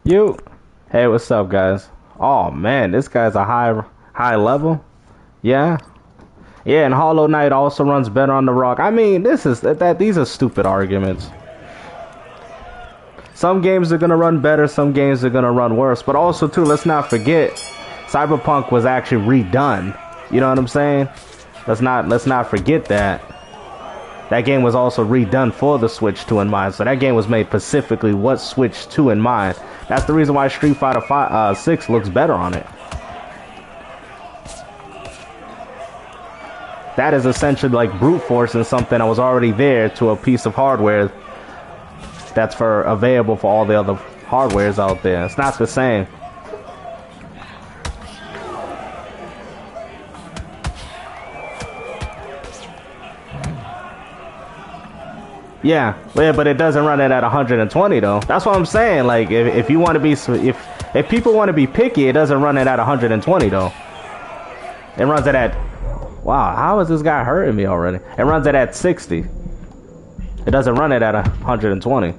You, hey, what's up, guys? Oh man, this guy's a high level. Yeah, yeah, and Hollow Knight also runs better on the Rock. I mean, this is that these are stupid arguments. Some games are gonna run better, some games are gonna run worse. But also too, let's not forget, Cyberpunk was actually redone. You know what I'm saying? Let's not forget that. That game was also redone for the Switch 2 in mind, so that game was made specifically with Switch 2 in mind. That's the reason why Street Fighter 6 looks better on it. That is essentially like brute forcing something that was already there to a piece of hardware that's available for all the other hardwares out there. It's not the same. Yeah, but it doesn't run it at 120 though. That's what I'm saying. Like if you want to be if people want to be picky, it doesn't run it at 120 though. It runs it at wow. How is this guy hurting me already? It runs it at 60. It doesn't run it at 120.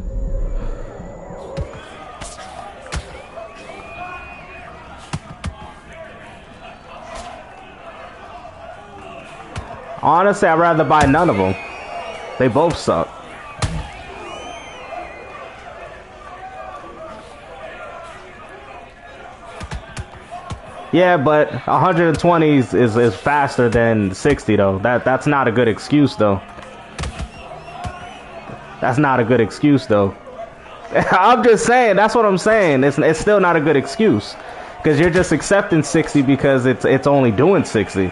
Honestly, I'd rather buy none of them. They both suck. Yeah, but 120 is faster than 60 though. That's not a good excuse though. That's not a good excuse though. I'm just saying, that's what I'm saying. It's still not a good excuse. Because you're just accepting 60 because it's only doing 60.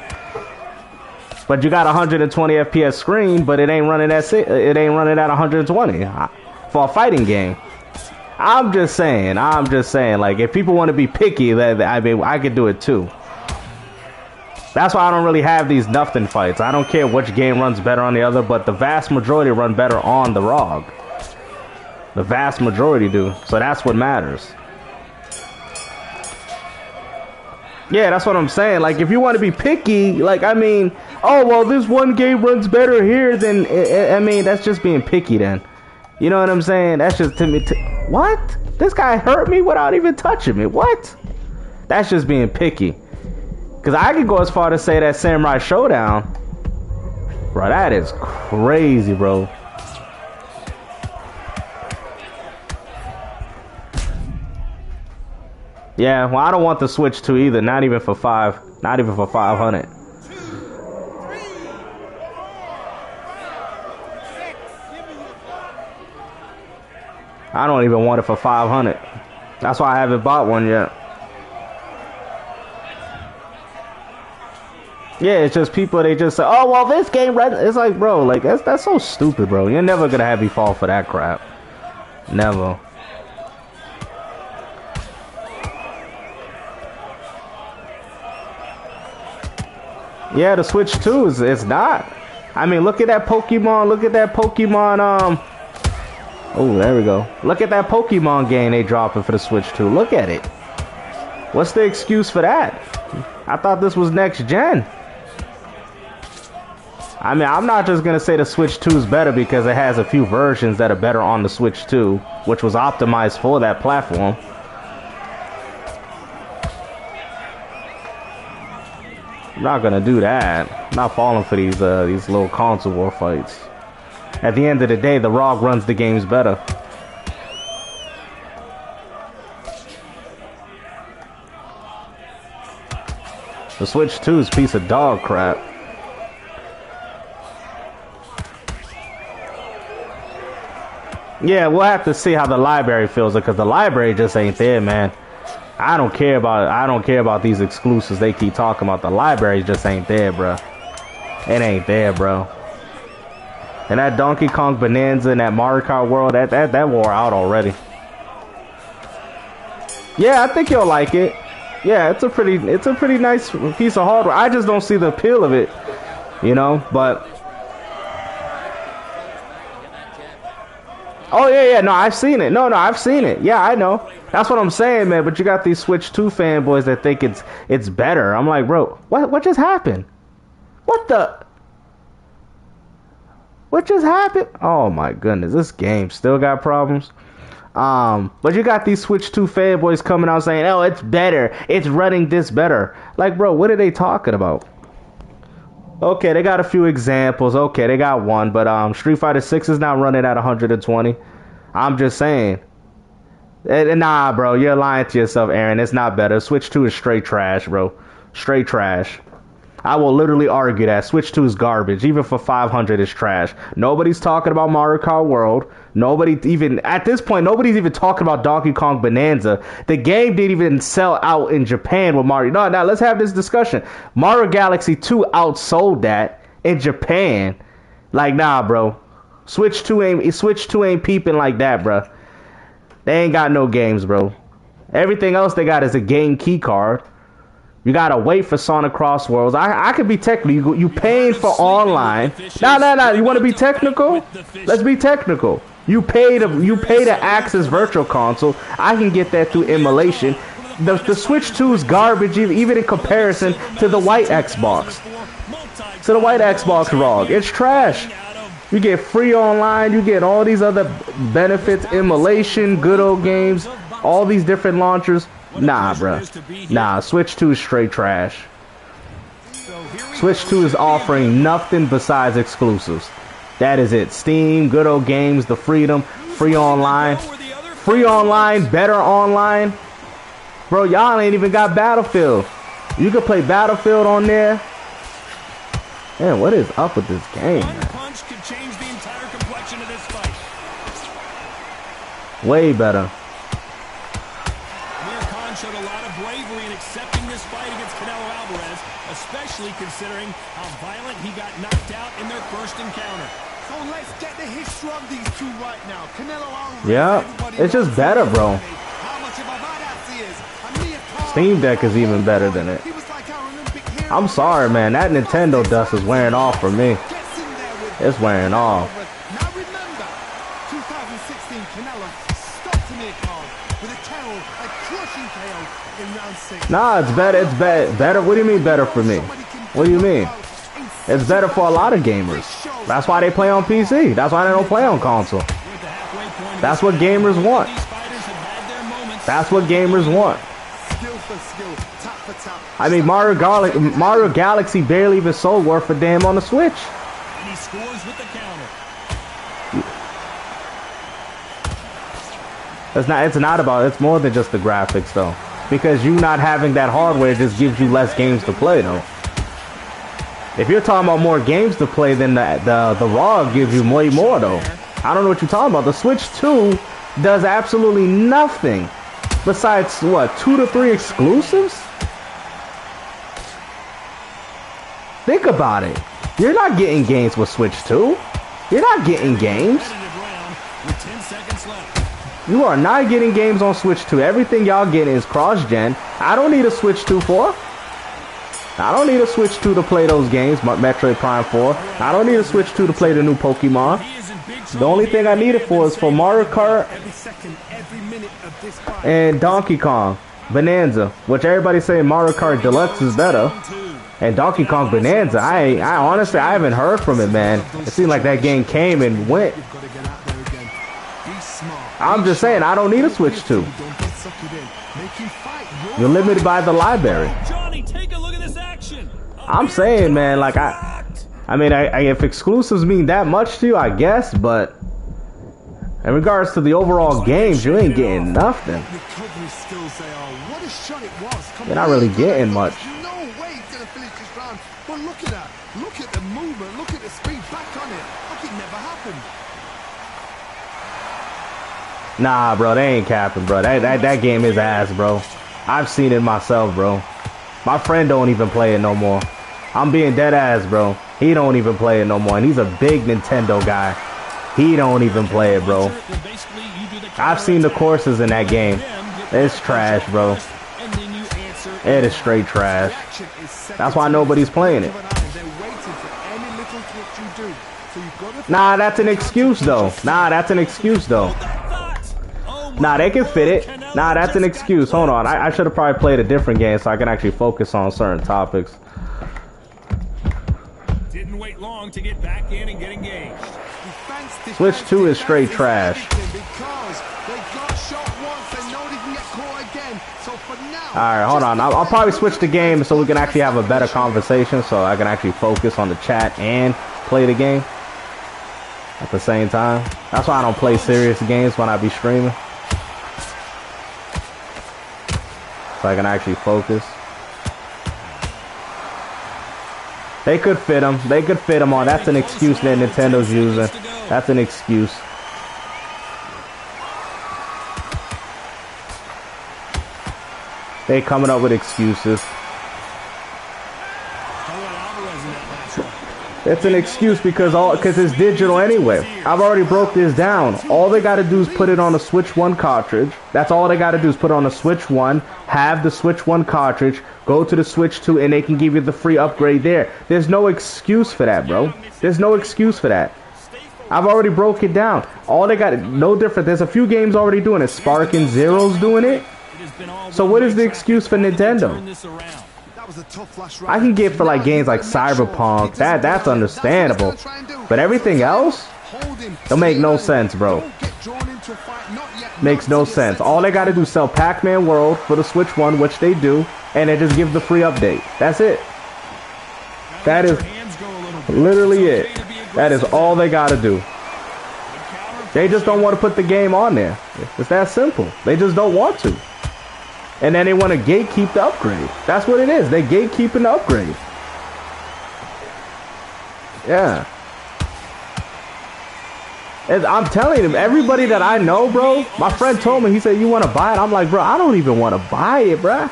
But you got 120 FPS screen, but it ain't running at 120 for a fighting game. I'm just saying, like, if people want to be picky, I mean, I could do it too. That's why I don't really have these nothing fights. I don't care which game runs better on the other, but the vast majority run better on the ROG. The vast majority do, so that's what matters. Yeah, that's what I'm saying. Like, if you want to be picky, like, I mean, oh, well, this one game runs better here than, I mean, that's just being picky then. You know what I'm saying? That's just to me. What? This guy hurt me without even touching me. What? That's just being picky. Because I could go as far to say that Samurai Showdown, bro, that is crazy, bro. Yeah, well, I don't want the Switch 2 either. Not even for 500. I don't even want it for 500. That's why I haven't bought one yet. Yeah, it's just people, they just say, oh, well, this game, it's like, bro, like, that's so stupid, bro. You're never gonna have me fall for that crap. Never. Yeah, the Switch 2 it's not. I mean, look at that Pokemon, oh, there we go. Look at that Pokemon game they dropping for the Switch 2. Look at it. What's the excuse for that? I thought this was next gen. I mean, I'm not just going to say the Switch 2 is better because it has a few versions that are better on the Switch 2, which was optimized for that platform. I'm not going to do that. I'm not falling for these little console war fights. At the end of the day, the ROG runs the games better. The Switch 2 is a piece of dog crap. Yeah, we'll have to see how the library feels because the library just ain't there, man. I don't care about these exclusives they keep talking about. The library just ain't there, bro. It ain't there, bro. And that Donkey Kong Bonanza and that Mario Kart World, that wore out already. Yeah, I think you'll like it. Yeah, it's a pretty nice piece of hardware. I just don't see the appeal of it, you know, but oh yeah, no, I've seen it. No, I've seen it. Yeah, I know. That's what I'm saying, man. But you got these Switch 2 fanboys that think it's better. I'm like, bro, what just happened? What just happened? Oh my goodness, this game still got problems. But you got these Switch 2 fanboys coming out saying, oh, it's better. It's running this better. Like, bro, what are they talking about? Okay, they got a few examples. Okay, they got one. But Street Fighter 6 is not running at 120. I'm just saying. Nah, bro, you're lying to yourself, Aaron. It's not better. Switch 2 is straight trash, bro. Straight trash. I will literally argue that Switch 2 is garbage. Even for 500, it's trash. Nobody's talking about Mario Kart World. Nobody even, at this point, nobody's even talking about Donkey Kong Bonanza. The game didn't even sell out in Japan with Mario. No, now let's have this discussion. Mario Galaxy 2 outsold that in Japan. Like, nah, bro. Switch 2 ain't peeping like that, bro. They ain't got no games, bro. Everything else they got is a game key card. You gotta wait for Sonic Cross Worlds. I could be technical. You paying for online. Nah. You want to be technical? Let's be technical. You pay to access Virtual Console. I can get that through emulation. The Switch 2 is garbage, even in comparison to the white Xbox. To the white Xbox ROG, it's trash. You get free online. You get all these other benefits, emulation, good old games, all these different launchers. Nah, bruh. Nah, Switch 2 is straight trash. Switch 2 is offering nothing besides exclusives. That is it. Steam, good old games, the freedom, free online. Free online, better online. Bro, y'all ain't even got Battlefield. You can play Battlefield on there. Man, what is up with this game, man? Way better. Showed a lot of bravery in accepting this fight against Canelo Alvarez, especially considering how violent he got knocked out in their first encounter. So let's get the history of these two right now. Canelo Alvarez. Yeah, it's just better, bro. Steam Deck is even better than it. I'm sorry, man. That Nintendo dust is wearing off for me. It's wearing off. Now remember, 2016 Canelo stopped Amir Khan with a KO, a crushing KO in round 6. Nah, it's better. It's better. What do you mean better for me? What do you mean? It's better for a lot of gamers. That's why they play on PC. That's why they don't play on console. That's what gamers want. That's what gamers want. I mean, Mario Galaxy barely even sold worth a damn on the Switch. And he scores with the counter. It's not about, it's more than just the graphics though. Because you not having that hardware just gives you less games to play though. If you're talking about more games to play, then the ROG gives you way more though. I don't know what you're talking about. The Switch 2 does absolutely nothing besides what, 2 to 3 exclusives? Think about it. You're not getting games with Switch 2. You're not getting games. You are not getting games on Switch 2. Everything y'all getting is cross-gen. I don't need a Switch 2 for. I don't need a Switch 2 to play those games, Metroid Prime 4. I don't need a Switch 2 to play the new Pokemon. The only thing I need it for is for Mario Kart and Donkey Kong Bonanza, which everybody's saying Mario Kart Deluxe is better. And Donkey Kong Bonanza, I honestly, I haven't heard from it, man. It seemed like that game came and went. I'm just saying, I don't need a Switch 2. You're limited by the library. I'm saying, man, like, I mean, if exclusives mean that much to you, I guess, but in regards to the overall games, you ain't getting nothing. You're not really getting much. But look at that. Look at the movement. Look at the speed back on it. Like it never happened. Nah, bro, they ain't capping, bro. That game is ass, bro. I've seen it myself, bro. My friend don't even play it no more. I'm being dead ass, bro. He don't even play it no more. And he's a big Nintendo guy. He don't even play it, bro. I've seen the courses in that game. It's trash, bro. It is straight trash. That's why nobody's playing it. Nah, that's an excuse though. Nah, that's an excuse though. Nah, they can fit it. Nah, that's an excuse. Hold on. I should have probably played a different game so I can actually focus on certain topics. Didn't wait long to get back in and get engaged. Switch 2 is straight trash. Because they got Alright, hold on. I'll probably switch the game so we can actually have a better conversation, so I can actually focus on the chat and play the game at the same time. That's why I don't play serious games when I be streaming, so I can actually focus. They could fit him. They could fit him on. That's an excuse that Nintendo's using. That's an excuse. They coming up with excuses. It's an excuse because it's digital anyway. I've already broke this down. All they got to do is put it on a Switch 1 cartridge. That's all they got to do is put it on a Switch 1, have the Switch 1 cartridge, go to the Switch 2, and they can give you the free upgrade there. There's no excuse for that, bro. There's no excuse for that. I've already broke it down. All they got, no different. There's a few games already doing it. Spark and Zero's doing it. So what is the excuse for Nintendo? I can get for like games like Cyberpunk, that's understandable, but everything else don't make no sense, bro. Makes no sense. All they gotta do is sell Pac-Man World for the Switch 1, which they do, and then just give the free update. That's it. That is literally it. That is all they gotta do. They just don't want to put the game on there. It's that simple. They just don't want to. And then they want to gatekeep the upgrade. That's what it is. They gatekeeping the upgrade. Yeah. And I'm telling him, everybody that I know, bro, my friend told me, he said, you want to buy it? I'm like, bro, I don't even want to buy it, bro.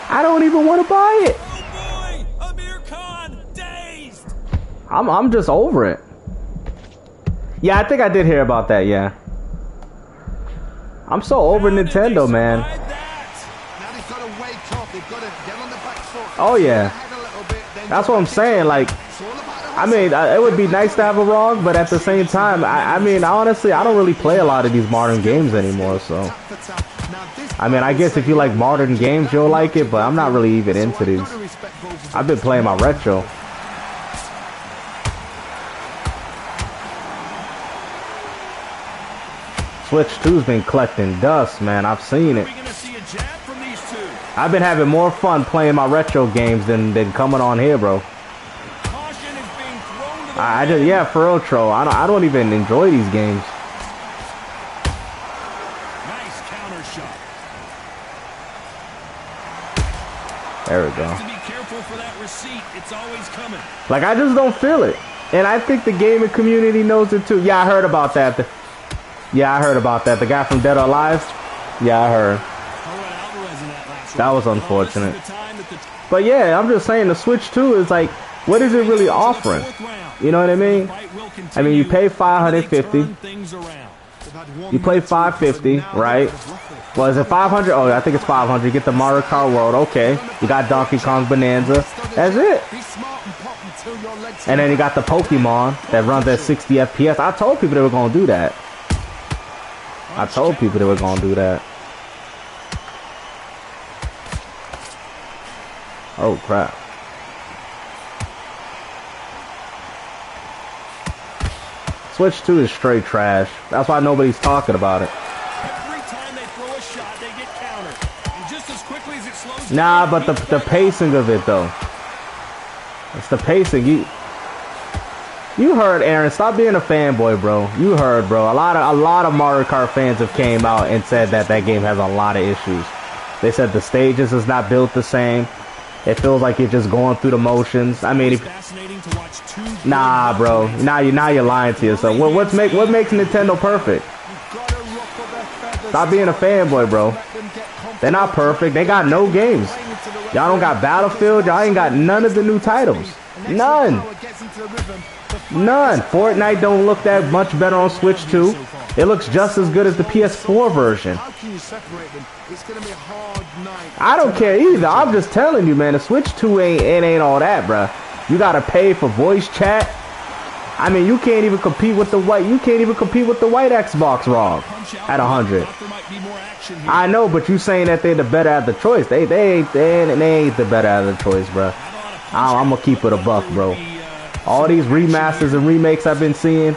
I don't even want to buy it. Oh boy, Amir Khan, dazed. I'm just over it. Yeah, I think I did hear about that, yeah. I'm so over Nintendo, man. Oh yeah, that's what I'm saying. Like, I mean, it would be nice to have a ROG, but at the same time, I mean, honestly, I don't really play a lot of these modern games anymore. So, I mean, I guess if you like modern games, you'll like it, but I'm not really even into these. I've been playing my retro. Switch 2's been collecting dust, man. I've seen it. I've been having more fun playing my retro games than coming on here, bro. I just, yeah, for real, Tro. I don't even enjoy these games. Nice counter shot. There we go. Have to be careful for that receipt. It's always coming. Like, I just don't feel it, and I think the gaming community knows it too. Yeah, I heard about that. Yeah, I heard about that. The guy from Dead or Alive. Yeah, I heard. That was unfortunate. But yeah, I'm just saying the Switch 2 is like, what is it really offering? You know what I mean? I mean, you pay $550. You play $550, right? Well, is it 500? Oh, I think it's 500. You get the Mario Kart World. Okay. You got Donkey Kong Bonanza. That's it. And then you got the Pokemon that runs at 60 FPS. I told people they were going to do that. I told people they were going to do that. Oh, crap. Switch 2 is straight trash. That's why nobody's talking about it. Every time they throw a shot, they get countered. And just as quickly as it slows nah, but the pacing of it, though. It's the pacing. You heard, Aaron. Stop being a fanboy, bro. You heard, bro. A lot of Mario Kart fans have came out and said that game has a lot of issues. They said the stages is not built the same. It feels like you're just going through the motions. I mean, nah, bro. Now you're lying to yourself. What makes Nintendo perfect? Stop being a fanboy, bro. They're not perfect. They got no games. Y'all don't got Battlefield. Y'all ain't got none of the new titles. None. None. Fortnite don't look that much better on Switch 2. It looks just as good as the PS4 version. I don't care either. I'm just telling you, man. The Switch 2 ain't all that, bruh. You gotta pay for voice chat. I mean, you can't even compete with the white. You can't even compete with the white Xbox ROG at 100. I know, but you saying that they're the better at the choice. They ain't the better at the choice, bruh. I'm gonna keep it a buck, bro. All these remasters and remakes I've been seeing.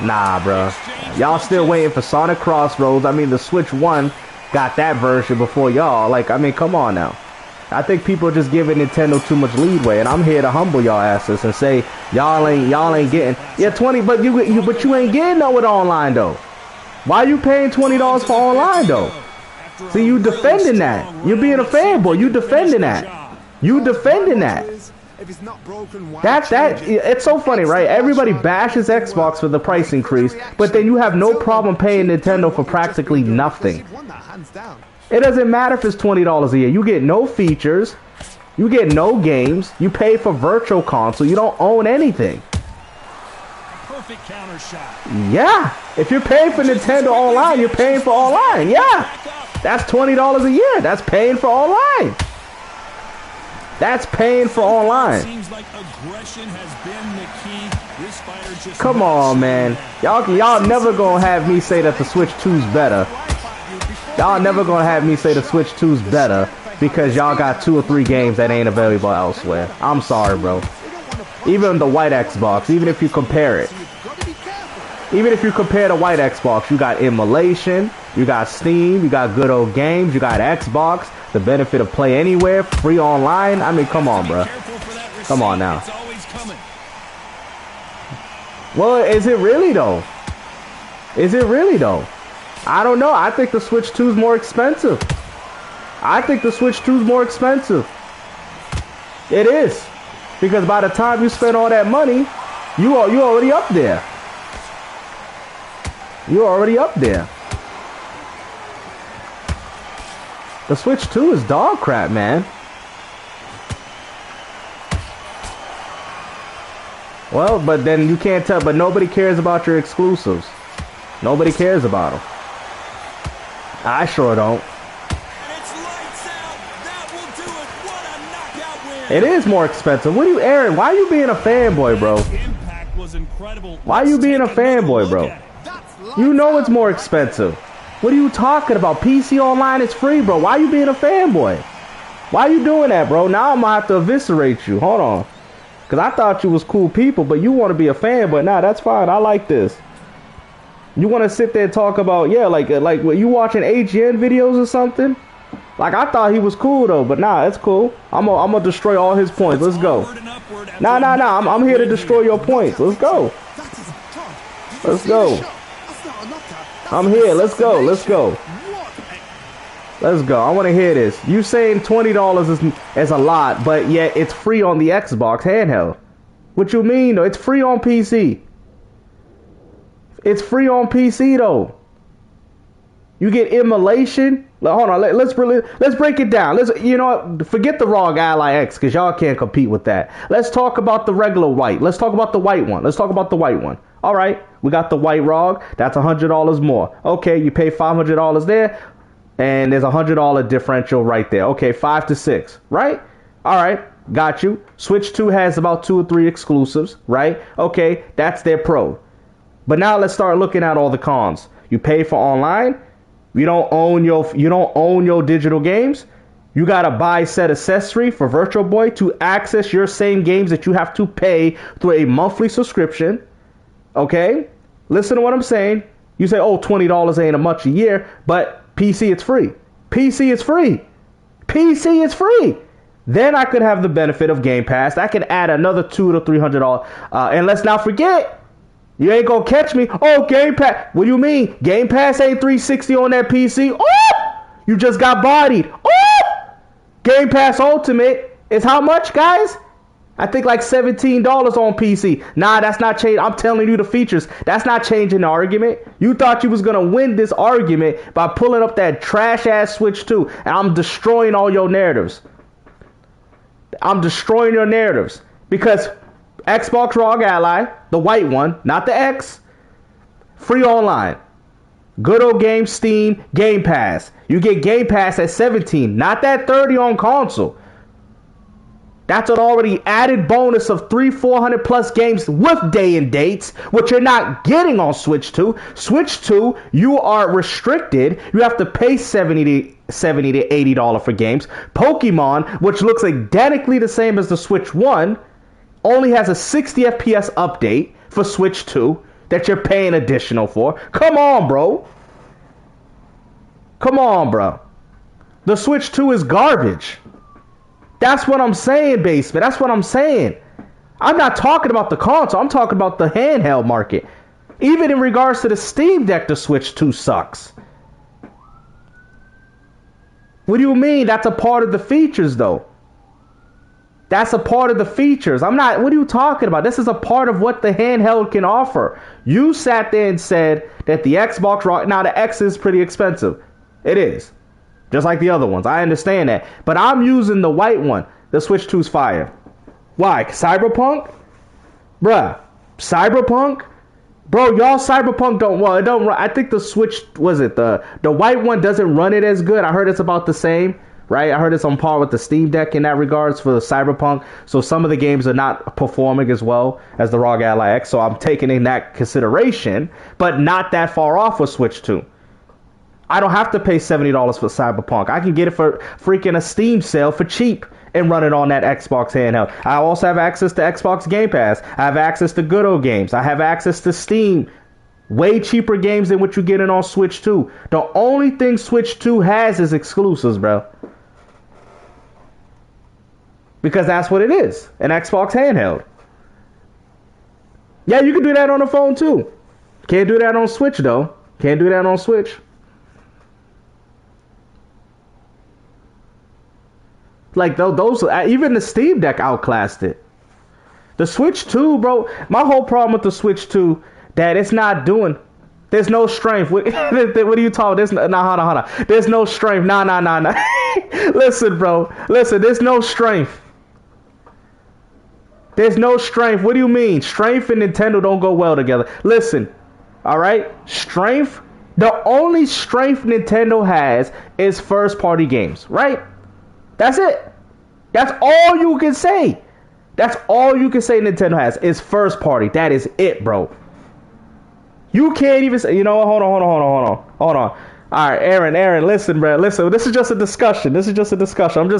Nah, bro. Y'all still waiting for Sonic Crossroads. I mean, the Switch 1 got that version before y'all. Like, I mean, come on now. I think people are just giving Nintendo too much leeway, and I'm here to humble y'all asses and say y'all ain't getting 20, but you ain't getting no with online though. Why you paying $20 for online though? See, you defending that. You're being a fanboy. You defending that. You defending that. It's so funny, right? Everybody bashes Xbox for the price increase, but then you have no problem paying Nintendo for practically nothing. It doesn't matter if it's $20 a year. You get no features. You get no games. You pay for virtual console. You don't own anything. Perfect counter shot. Yeah. If you're paying for Nintendo Online, you're paying for online. Yeah. That's $20 a year. That's paying for online. That's paying for online. Seems like aggression has been the key. This fighter just come on, man. Y'all never gonna have me say that the Switch 2's better. Y'all never gonna have me say the Switch 2's better because y'all got 2 or 3 games that ain't available elsewhere. I'm sorry, bro. Even the white Xbox, even if you compare it. Even if you compare the white Xbox, you got Immolation, you got Steam, you got good old games, you got Xbox, the benefit of play anywhere, free online. I mean, come on, bro. Come on now. Well, is it really though? Is it really though? I don't know. I think the Switch 2 is more expensive. I think the Switch 2 is more expensive. It is. Because by the time you spend all that money, you already up there. You're already up there. The Switch 2 is dog crap, man. Well, but then you can't tell. But nobody cares about your exclusives. Nobody cares about them. I sure don't. It is more expensive. What are you, Aaron? Why are you being a fanboy, bro? Why are you being a fanboy, bro? You know it's more expensive. What are you talking about? PC Online is free, bro. Why are you being a fanboy? Why are you doing that, bro? Now I'm gonna have to eviscerate you. Hold on. Because I thought you was cool people, but you want to be a fanboy. Nah, that's fine. I like this. You want to sit there and talk about, yeah, like what, you watching AGN videos or something? Like, I thought he was cool, though, but nah, it's cool. I'm gonna destroy all his points. Let's go. Nah. I'm here to destroy your points. Let's go. Let's go. I'm here. Let's go. Let's go. Let's go. I want to hear this. You saying $20 is a lot, but yet it's free on the Xbox handheld. What you mean, though? It's free on PC. It's free on PC, though. You get Immolation. Hold on, let's break it down. Forget the ROG Ally X because y'all can't compete with that. Let's talk about the regular white. Let's talk about the white one. Let's talk about the white one. All right, we got the white ROG. That's $100 more. Okay, you pay $500 there, and there's $100 differential right there. Okay, 5 to 6, right? All right, got you. Switch 2 has about 2 or 3 exclusives, right? Okay, that's their pro. But now let's start looking at all the cons. You pay for online. You don't own your digital games. You gotta buy said accessory for Virtual Boy to access your same games that you have to pay through a monthly subscription. Okay? Listen to what I'm saying. You say, oh, $20 ain't a much a year, but PC it's free. PC is free. PC is free. Then I could have the benefit of Game Pass. I could add another $200 to $300. And let's not forget, you ain't gonna catch me. Oh, Game Pass. What do you mean? Game Pass ain't 360 on that PC. Oh, you just got bodied. Oh, Game Pass Ultimate is how much, guys? I think like $17 on PC. Nah, that's not changing. I'm telling you the features. That's not changing the argument. You thought you was gonna win this argument by pulling up that trash ass Switch 2, and I'm destroying all your narratives. I'm destroying your narratives because Xbox ROG Ally, the white one, not the X, free online. Good old game, Steam, Game Pass. You get Game Pass at $17, not that $30 on console. That's an already added bonus of 300-400 plus games with day and dates, which you're not getting on Switch 2. Switch 2, you are restricted. You have to pay $70 to $80 for games. Pokemon, which looks identically the same as the Switch 1, only has a 60 FPS update for Switch 2 that you're paying additional for. Come on, bro. Come on, bro. The Switch 2 is garbage. That's what I'm saying, Basement. That's what I'm saying. I'm not talking about the console. I'm talking about the handheld market. Even in regards to the Steam Deck, the Switch 2 sucks. What do you mean? That's a part of the features, though. That's a part of the features. What are you talking about? This is a part of what the handheld can offer. You sat there and said that the Xbox, now the X is pretty expensive. It is. Just like the other ones. I understand that. But I'm using the white one. The Switch 2's fire. Why? Cyberpunk? Bruh. Cyberpunk? Bro, y'all Cyberpunk don't run. I think the Switch, the white one doesn't run it as good. I heard it's about the same. Right? I heard it's on par with the Steam Deck in that regards for the Cyberpunk. So some of the games are not performing as well as the ROG Ally X. So I'm taking in that consideration, but not that far off with Switch 2. I don't have to pay $70 for Cyberpunk. I can get it for freaking a Steam sale for cheap and run it on that Xbox handheld. I also have access to Xbox Game Pass. I have access to good old games. I have access to Steam. Way cheaper games than what you get in on Switch 2. The only thing Switch 2 has is exclusives, bro. Because that's what it is. An Xbox handheld. Yeah, you can do that on the phone too. Can't do that on Switch though. Can't do that on Switch. Like those, even the Steam Deck outclassed it. The Switch 2, bro. My whole problem with the Switch 2, that it's not doing. There's no strength. What are you talking? Hold on. There's no strength. Nah. Listen, bro. Listen, there's no strength. There's no strength. What do you mean? Strength and Nintendo don't go well together. Listen, all right? Strength. The only strength Nintendo has is first-party games, right? That's it. That's all you can say. That's all you can say Nintendo has is first-party. That is it, bro. You can't even say, you know what? Hold on. All right, Aaron, listen, bro. Listen, this is just a discussion. I'm just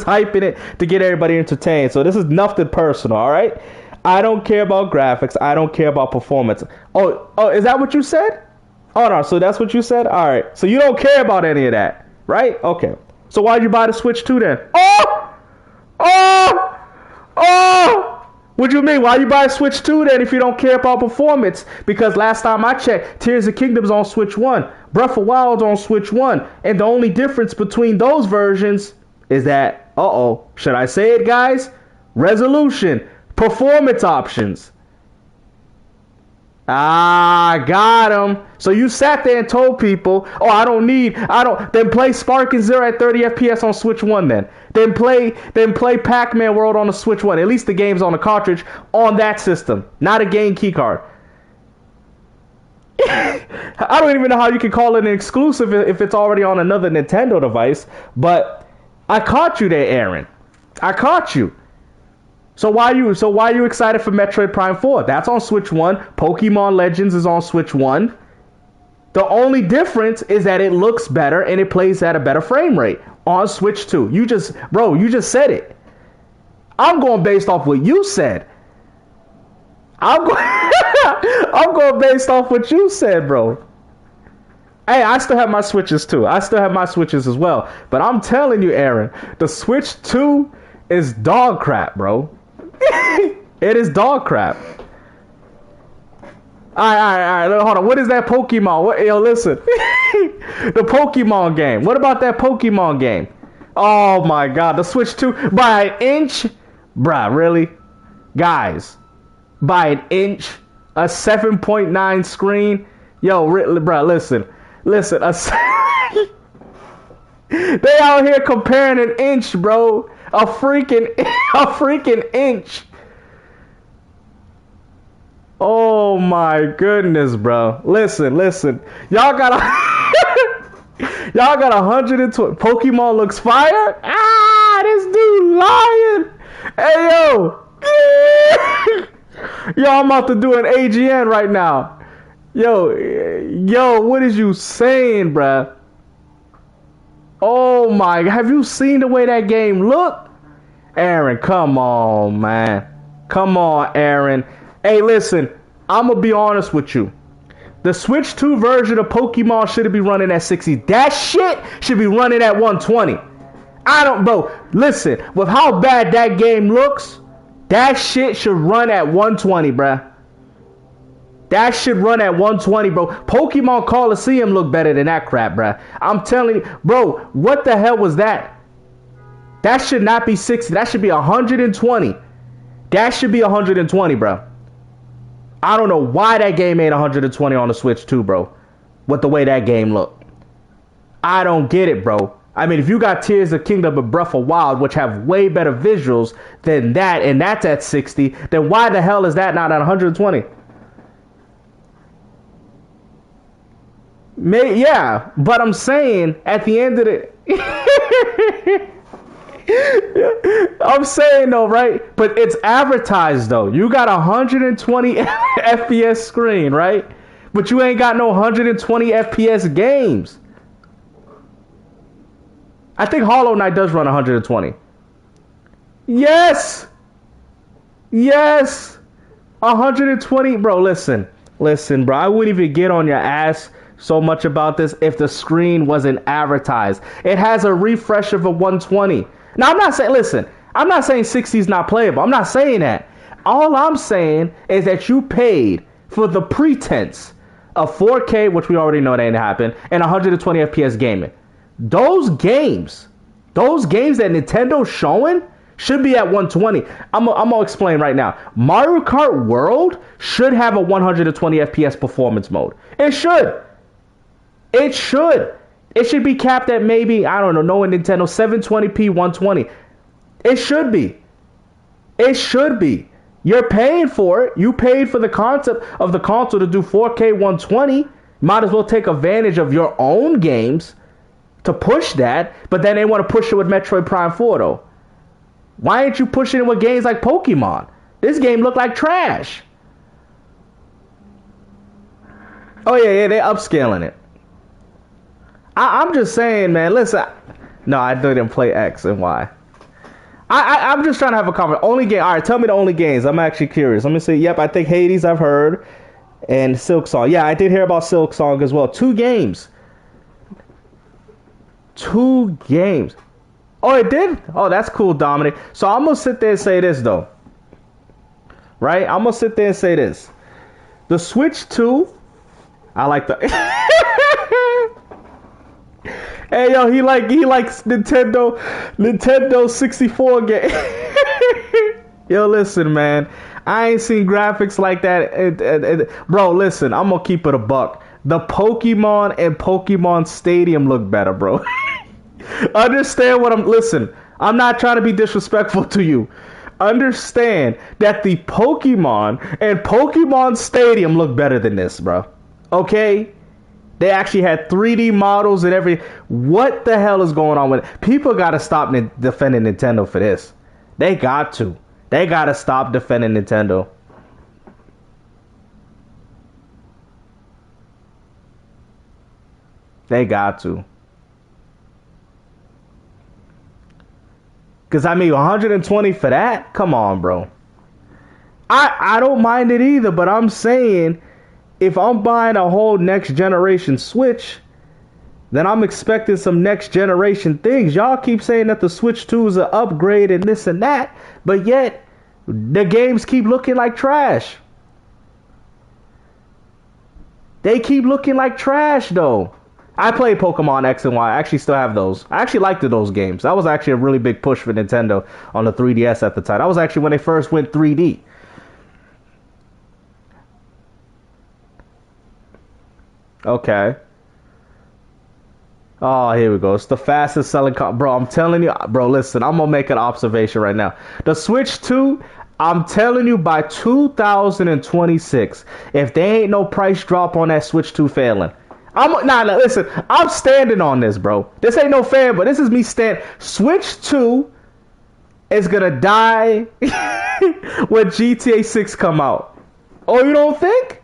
hyping it to get everybody entertained. So this is nothing personal, all right? I don't care about graphics. I don't care about performance. Oh, is that what you said? Oh, no, so that's what you said? All right. So you don't care about any of that, right? Okay. So why'd you buy the Switch 2 then? What do you mean? Why you buy a Switch 2 then if you don't care about performance? Because last time I checked, Tears of Kingdom's on Switch 1. Breath of Wild's on Switch 1. And the only difference between those versions is that, should I say it, guys? Resolution. Performance options. Got him. So you sat there and told people, then play Spark and Zero at 30 FPS on Switch 1 then. Then play Pac-Man World on the Switch 1. At least the game's on the cartridge on that system, not a game keycard. I don't even know how you can call it an exclusive if it's already on another Nintendo device, but I caught you there, Aaron. I caught you. So why are you excited for Metroid Prime 4? That's on Switch 1. Pokemon Legends is on Switch 1. The only difference is that it looks better and it plays at a better frame rate on Switch 2. You just said it. I'm going based off what you said. I'm going based off what you said, bro. Hey, I still have my Switches too. I still have my Switches as well. But I'm telling you, Aaron, the Switch 2 is dog crap, bro. It is dog crap. Alright, hold on. What is that Pokemon? Listen. The Pokemon game. What about that Pokemon game? Oh my god, the Switch 2 by an inch? Bruh, really? Guys, by an inch? A 7.9 screen? Yo, bruh, listen. They out here comparing an inch, bro. A freaking inch. Oh my goodness, bro. Listen. Y'all got 120. Pokemon looks fire. This dude lying. Hey, yo, I'm about to do an AGN right now. Yo, what is you saying, bruh? Oh my, have you seen the way that game look? Aaron, come on, man. Come on, Aaron. Hey, listen, I'm going to be honest with you. The Switch 2 version of Pokemon shouldn't be running at 60. That shit should be running at 120. Bro, listen, with how bad that game looks, that shit should run at 120, bruh. That should run at 120, bro. Pokemon Coliseum look better than that crap, bruh. I'm telling you, bro, what the hell was that? That should not be 60. That should be 120. That should be 120, bro. I don't know why that game ain't 120 on the Switch 2, bro. With the way that game looked. I don't get it, bro. I mean, if you got Tears of Kingdom and Breath of Wild, which have way better visuals than that, and that's at 60, then why the hell is that not at 120? Yeah, but I'm saying at the end of it... I'm saying though, right? But it's advertised though. You got 120 FPS screen, right? But you ain't got no 120 FPS games. I think Hollow Knight does run 120. Yes, 120, bro. Listen, bro. I wouldn't even get on your ass so much about this if the screen wasn't advertised. It has a refresh of a 120. Now, I'm not saying 60 is not playable. I'm not saying that. All I'm saying is that you paid for the pretense of 4K, which we already know that ain't happen, and 120 FPS gaming. Those games that Nintendo's showing should be at 120. I'm gonna explain right now. Mario Kart World should have a 120 FPS performance mode. It should. It should be capped at maybe, I don't know, knowing Nintendo, 720p 120. It should be. You're paying for it. You paid for the concept of the console to do 4K 120. Might as well take advantage of your own games to push that. But then they want to push it with Metroid Prime 4 though. Why ain't you pushing it with games like Pokemon? This game looked like trash. Oh yeah, they're upscaling it. I'm just saying, man, listen. No, I didn't play X and Y. I'm just trying to have a conversation. Only game. All right, tell me the only games. I'm actually curious. Let me see. Yep, I think Hades I've heard. And Silk Song. Yeah, I did hear about Silk Song as well. 2 games. Oh, it did? Oh, that's cool, Dominic. So I'm going to sit there and say this, though. Right? I'm going to sit there and say this. The Switch 2, I like the... Hey yo, he likes Nintendo 64 game. Yo, listen, man. I ain't seen graphics like that. Bro, listen, I'm gonna keep it a buck. The Pokemon and Pokemon Stadium look better, bro. Understand what listen, I'm not trying to be disrespectful to you. Understand that the Pokemon and Pokemon Stadium look better than this, bro. Okay? They actually had 3D models and everything. What the hell is going on with it? People got to stop defending Nintendo for this. They got to. They got to stop defending Nintendo. They got to. Because, I mean, 120 for that? Come on, bro. I don't mind it either, but I'm saying... if I'm buying a whole next generation Switch, then I'm expecting some next generation things. Y'all keep saying that the Switch 2 is an upgrade and this and that, but yet the games keep looking like trash. They keep looking like trash though. I played Pokemon X and Y. I actually still have those. I actually liked those games. That was actually a really big push for Nintendo on the 3DS at the time. That was actually when they first went 3D. Okay. Oh, here we go. It's the fastest selling bro, I'm telling you. Bro, listen. I'm going to make an observation right now. The Switch 2, I'm telling you, by 2026, if there ain't no price drop on that Switch 2 failing. Listen. I'm standing on this, bro. This ain't no fan, but this is me standing. Switch 2 is going to die when GTA 6 come out. Oh, you don't think?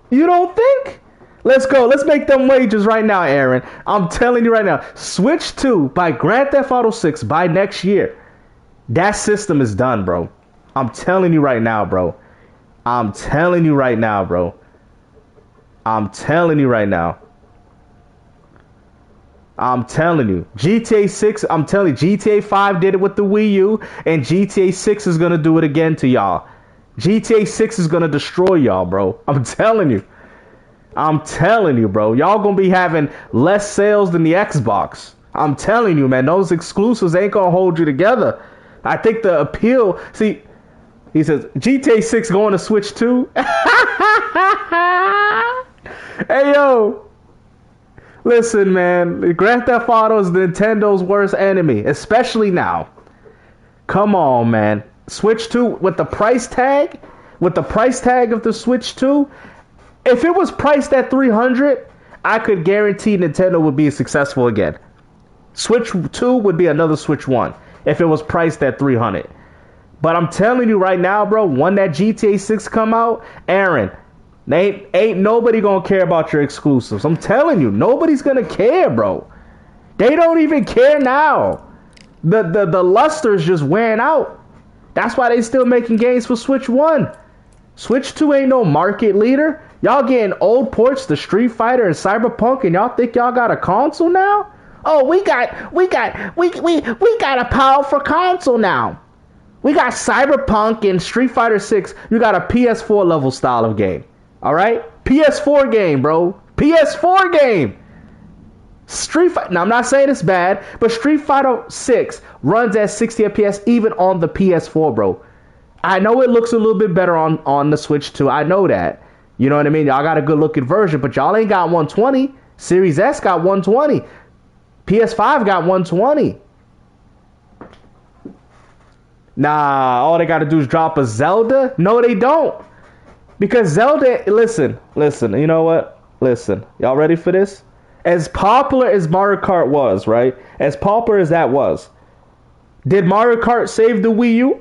You don't think? Let's go. Let's make them wagers right now, Aaron. I'm telling you right now. Switch 2 by Grand Theft Auto 6 by next year. That system is done, bro. I'm telling you right now, bro. I'm telling you right now, bro. I'm telling you right now. I'm telling you. GTA 6, I'm telling you, GTA 5 did it with the Wii U, and GTA 6 is going to do it again to y'all. GTA 6 is going to destroy y'all, bro. I'm telling you. I'm telling you, bro. Y'all going to be having less sales than the Xbox. I'm telling you, man. Those exclusives ain't going to hold you together. I think the appeal... See, he says, GTA 6 going to Switch 2? Hey, yo. Listen, man. Grand Theft Auto is Nintendo's worst enemy, especially now. Come on, man. Switch 2 with the price tag? With the price tag of the Switch 2? If it was priced at $300, I could guarantee Nintendo would be successful again. Switch 2 would be another Switch 1 if it was priced at $300. But I'm telling you right now, bro, when that GTA 6 come out, Aaron, ain't nobody gonna care about your exclusives. I'm telling you, nobody's gonna care, bro. They don't even care now. The luster's just wearing out. That's why they still making games for Switch 1. Switch 2 ain't no market leader. Y'all getting old ports to Street Fighter and Cyberpunk, and y'all think y'all got a console now? Oh, we got a powerful console now. We got Cyberpunk and Street Fighter 6. You got a PS4 level style of game. All right? PS4 game, bro. PS4 game. Street Fighter. Now, I'm not saying it's bad, but Street Fighter 6 runs at 60 FPS even on the PS4, bro. I know it looks a little bit better on the Switch 2. I know that. You know what I mean? Y'all got a good looking version, but y'all ain't got 120. Series S got 120. PS5 got 120. Nah, all they got to do is drop a Zelda? No, they don't. Because Zelda, listen, you know what? Listen, y'all ready for this? As popular as Mario Kart was, right? As popular as that was, did Mario Kart save the Wii U?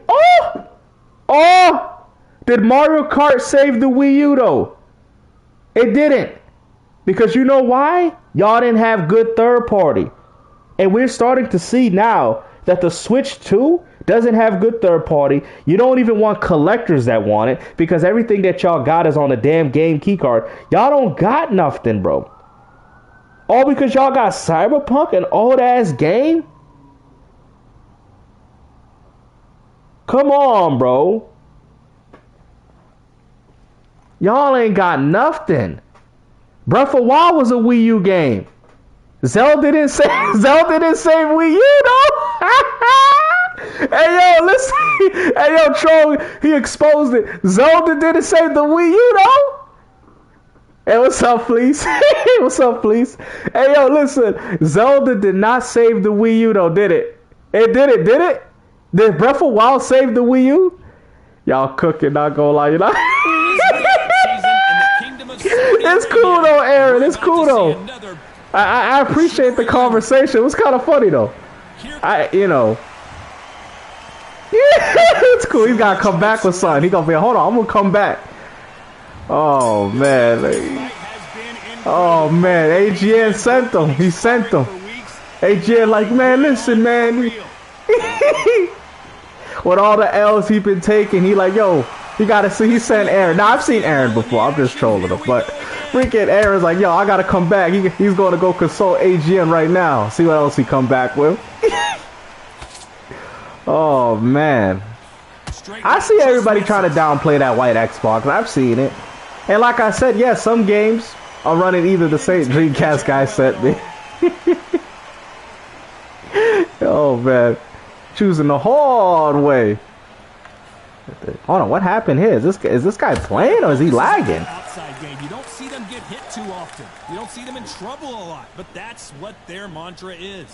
Oh! Did Mario Kart save the Wii U, though? It didn't. Because you know why? Y'all didn't have good third party. And we're starting to see now that the Switch 2 doesn't have good third party. You don't even want collectors that want it because everything that y'all got is on the damn game keycard. Y'all don't got nothing, bro. All because y'all got Cyberpunk, an old-ass game? Come on, bro. Y'all ain't got nothing. Breath of Wild was a Wii U game. Zelda didn't save Wii U, though. Hey, yo, listen. Hey, yo, Troll, he exposed it. Zelda didn't save the Wii U, though. Hey, what's up, Fleece? What's up, Fleece? Hey, yo, listen. Zelda did not save the Wii U, though, did it? It did it, did it? Did Breath of Wild save the Wii U? Y'all cooking, not gonna lie, you know? It's cool, though, Aaron. It's cool, though. I appreciate the conversation. It was kind of funny, though. You know. Yeah, it's cool. He's got to come back with something. He going to be, hold on, I'm going to come back. Oh, man. Oh, man. AGN sent him. He sent him. AGN like, man, listen, man. With all the L's he been taking, he like, yo, you got to see. He sent Aaron. Now, I've seen Aaron before. I'm just trolling him. But freaking Aaron's like, yo, I got to come back. He's going to go consult AGN right now. See what else he come back with. Oh, man. I see everybody trying to downplay that white Xbox. I've seen it. And like I said, yeah, some games are running either the same Dreamcast guy sent me. Oh, man. Choosing the hard way. Hold on, what happened here? Is this guy playing or is he lagging? You don't see them get hit too often. You don't see them in trouble a lot, but that's what their mantra is.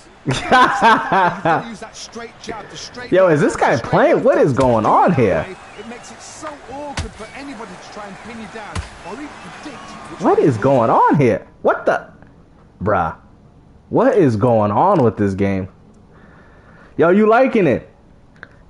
Yo, is this guy playing? What is going on here? It makes it so awkward for anybody to try and pin you down or even predict. What is going on here? What the? Bruh. What is going on with this game? Yo, you liking it?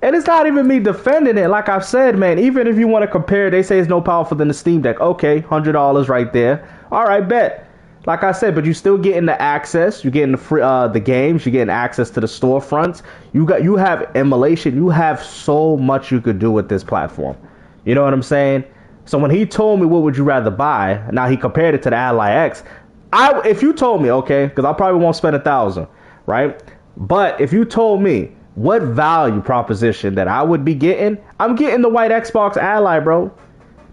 And it's not even me defending it. Like I've said, man, even if you want to compare, they say it's no powerful than the Steam Deck. Okay, $100 right there. All right, bet. Like I said, but you still getting the access. You're getting the free, the games. You're getting access to the storefronts. You have emulation. You have so much you could do with this platform. You know what I'm saying? So when he told me what would you rather buy, now he compared it to the Ally X. If you told me, okay, because I probably won't spend $1,000, right? But if you told me what value proposition that I would be getting, I'm getting the white Xbox Ally, bro.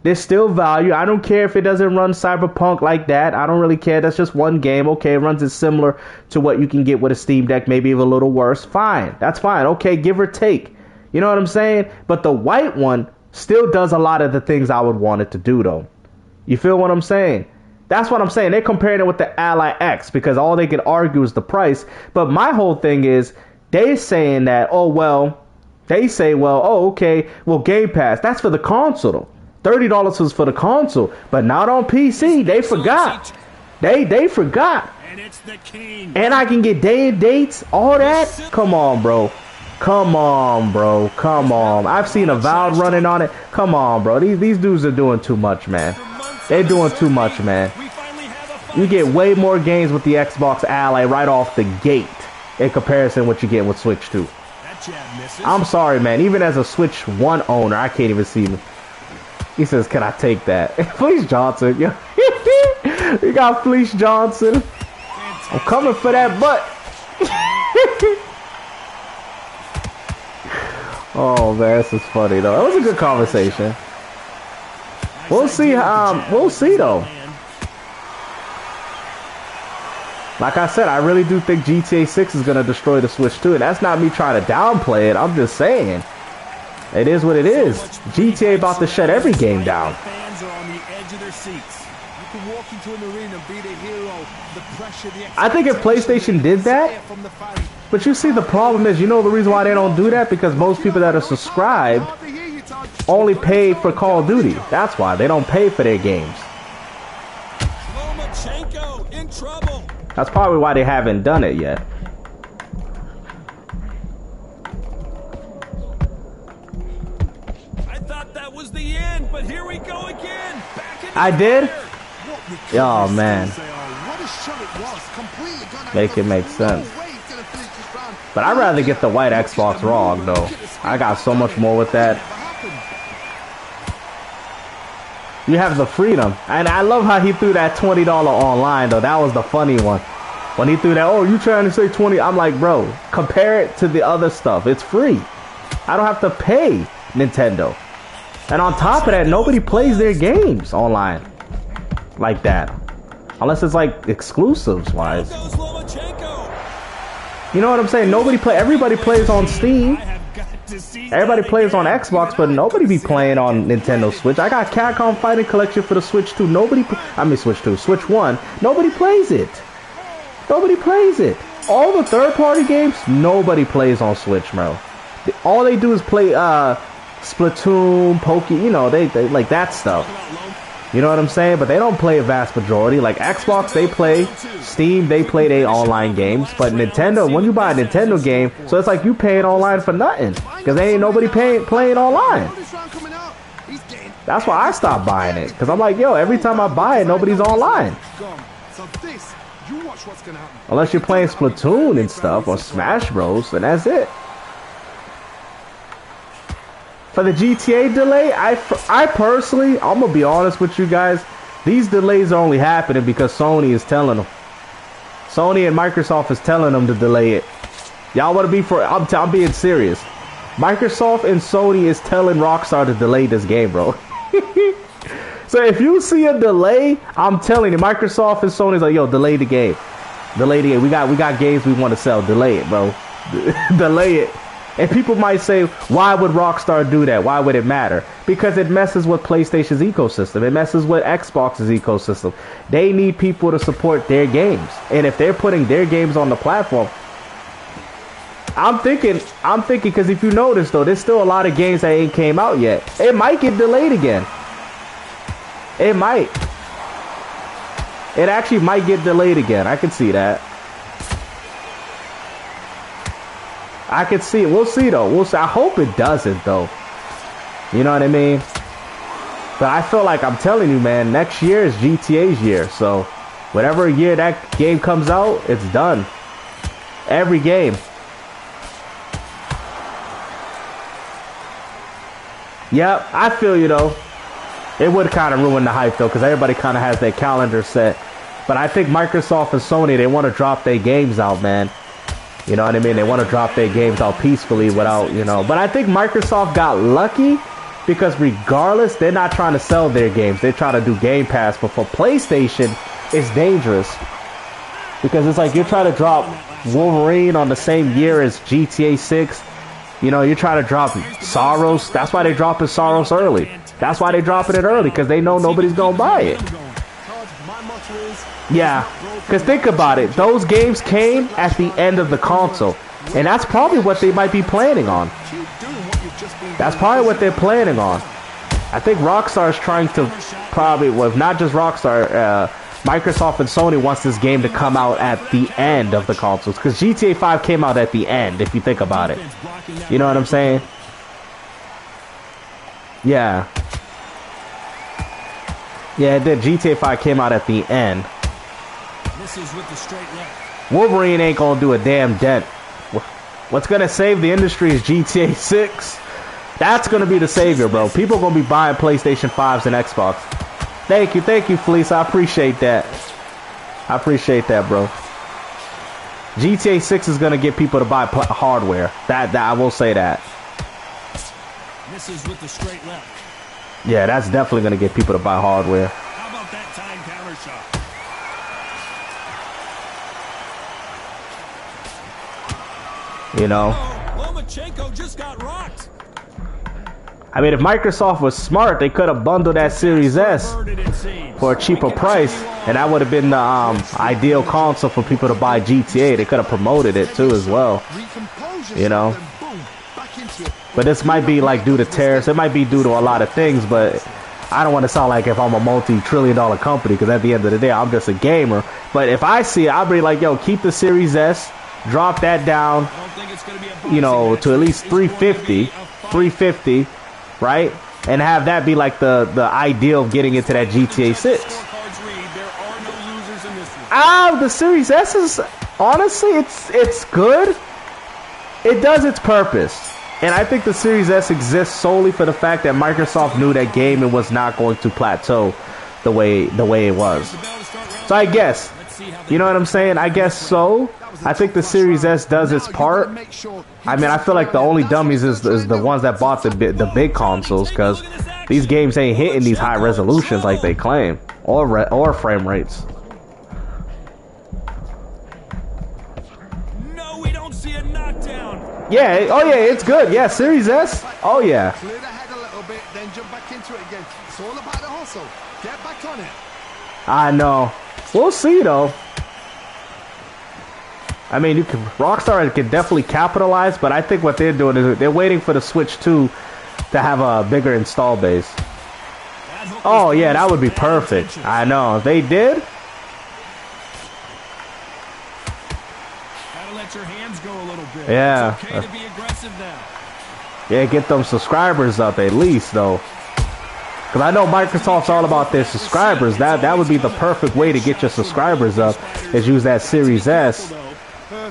There's still value. I don't care if it doesn't run Cyberpunk like that. I don't really care. That's just one game. Okay, it runs it similar to what you can get with a Steam Deck, maybe even a little worse. Fine. That's fine. Okay, give or take. You know what I'm saying? But the white one still does a lot of the things I would want it to do, though. You feel what I'm saying? That's what I'm saying. They're comparing it with the Ally X because all they can argue is the price. But my whole thing is they're saying that, oh, well, they say, well, oh, okay, well, Game Pass, that's for the console, though. $30 was for the console, but not on PC. They forgot. They forgot. And it's the king. And I can get day and dates, all that. Come on, bro. Come on, bro. Come on. I've seen Avowed running on it. Come on, bro. These dudes are doing too much, man. They're doing too much, man. You get way more games with the Xbox Ally right off the gate in comparison to what you get with Switch 2. I'm sorry, man. Even as a Switch 1 owner, I can't even see me. He says, can I take that? Fleece Johnson. You got Fleece Johnson. I'm coming for that butt. Oh, man, this is funny, though. That was a good conversation. We'll see. We'll see, though. Like I said, I really do think GTA 6 is going to destroy the Switch 2. And that's not me trying to downplay it. I'm just saying. It is what it is. GTA about to shut every game down. Fans are on the edge of their seats. You can walk into an arena and be the hero. The pressure, the I think if PlayStation did that, but you see the problem is, you know the reason why they don't do that? Because most people that are subscribed only pay for Call of Duty. That's why. They don't pay for their games. Lomachenko in trouble. That's probably why they haven't done it yet. Was the end, but here we go again. I did? Oh, man. Make it make sense. But I'd rather get the white Xbox ROG, though. I got so much more with that. You have the freedom. And I love how he threw that $20 online, though. That was the funny one. When he threw that, oh, you trying to say 20? I'm like, bro, compare it to the other stuff. It's free. I don't have to pay Nintendo. And on top of that, nobody plays their games online like that. Unless it's like exclusives wise. You know what I'm saying? Everybody plays on Steam. Everybody plays on Xbox, but nobody be playing on Nintendo Switch. I got Capcom Fighting Collection for the Switch 2. Switch 1. Nobody plays it. Nobody plays it. All the third-party games, nobody plays on Switch, bro. All they do is play Splatoon, you know, they like that stuff. You know what I'm saying? But they don't play a vast majority. Like Xbox, they play. Steam, they play their online games. But Nintendo, when you buy a Nintendo game, so it's like you paying online for nothing. Because there ain't nobody playing online. That's why I stopped buying it. Because I'm like, yo, every time I buy it, nobody's online. Unless you're playing Splatoon and stuff, or Smash Bros, and that's it. For the GTA delay, I personally, I'm going to be honest with you guys, these delays are only happening because Sony is telling them. Sony and Microsoft is telling them to delay it. Y'all want to be I'm being serious. Microsoft and Sony is telling Rockstar to delay this game, bro. So if you see a delay, I'm telling you, Microsoft and Sony's like, yo, delay the game. Delay the game. We got games we want to sell. Delay it, bro. Delay it. And people might say, why would Rockstar do that? Why would it matter? Because it messes with PlayStation's ecosystem. It messes with Xbox's ecosystem. They need people to support their games. And if they're putting their games on the platform, I'm thinking, because if you notice, though, there's still a lot of games that ain't came out yet. It might get delayed again. It might. It actually might get delayed again. I can see that. I could see it. We'll see, though. We'll see. I hope it doesn't, though. You know what I mean? But I feel like, I'm telling you, man, next year is GTA's year. So, whatever year that game comes out, it's done. Every game. Yep, I feel you, though. It would kind of ruin the hype though, because everybody kind of has their calendar set. But I think Microsoft and Sony, they want to drop their games out, man. You know what I mean? They want to drop their games out peacefully without, you know. But I think Microsoft got lucky because regardless, they're not trying to sell their games. They're trying to do Game Pass. But for PlayStation, it's dangerous. Because it's like you're trying to drop Wolverine on the same year as GTA 6. You know, you're trying to drop Soros. That's why they're dropping Soros early. That's why they're dropping it early, because they know nobody's going to buy it. Yeah, because think about it. Those games came at the end of the console. And that's probably what they might be planning on. That's probably what they're planning on. I think Rockstar is trying to probably, well, if not just Rockstar, Microsoft and Sony wants this game to come out at the end of the consoles. Because GTA 5 came out at the end, if you think about it. You know what I'm saying? Yeah. Yeah, it did. GTA 5 came out at the end. Wolverine ain't gonna do a damn dent. What's gonna save the industry is GTA 6. That's gonna be the savior, bro. People gonna be buying PlayStation 5s and Xbox. Thank you, Fleece. I appreciate that. I appreciate that, bro. GTA 6 is gonna get people to buy hardware. That I will say that. Misses with the straight left. Yeah, that's definitely gonna get people to buy hardware. How about that time counter shot? You know. Lomachenko just got rocked. I mean, if Microsoft was smart, they could have bundled that Series S for a cheaper price, and that would have been the ideal console for people to buy GTA. They could have promoted it too as well. You know. But this might be like due to tariffs. It might be due to a lot of things, but I don't want to sound like if I'm a multi-trillion-dollar company, because at the end of the day, I'm just a gamer. But if I see it, I'll be like, yo, keep the Series S, drop that down, you know, to at least 350, right? And have that be like the ideal of getting into that GTA 6. The Series S is, honestly, it's good. It does its purpose. And I think the Series S exists solely for the fact that Microsoft knew that gaming was not going to plateau the way it was. So I guess, you know what I'm saying? I guess so. I think the Series S does its part. I mean, I feel like the only dummies is the ones that bought the big consoles, because these games ain't hitting these high resolutions like they claim, or frame rates. Yeah, oh yeah, it's good. Yeah, Series S. Oh yeah. Clear the head a little bit, then jump back into it again. It's all about the hustle. Get back on it. I know. We'll see though. I mean, Rockstar can definitely capitalize, but I think what they're doing is they're waiting for the Switch 2 to have a bigger install base. Oh yeah, that would be perfect. I know. If they did. Your hands go a little bit. Yeah. It's okay to be aggressive now. Yeah, get them subscribers up at least though. Because I know Microsoft's all about their subscribers. That would be the perfect way to get your subscribers up, is use that Series S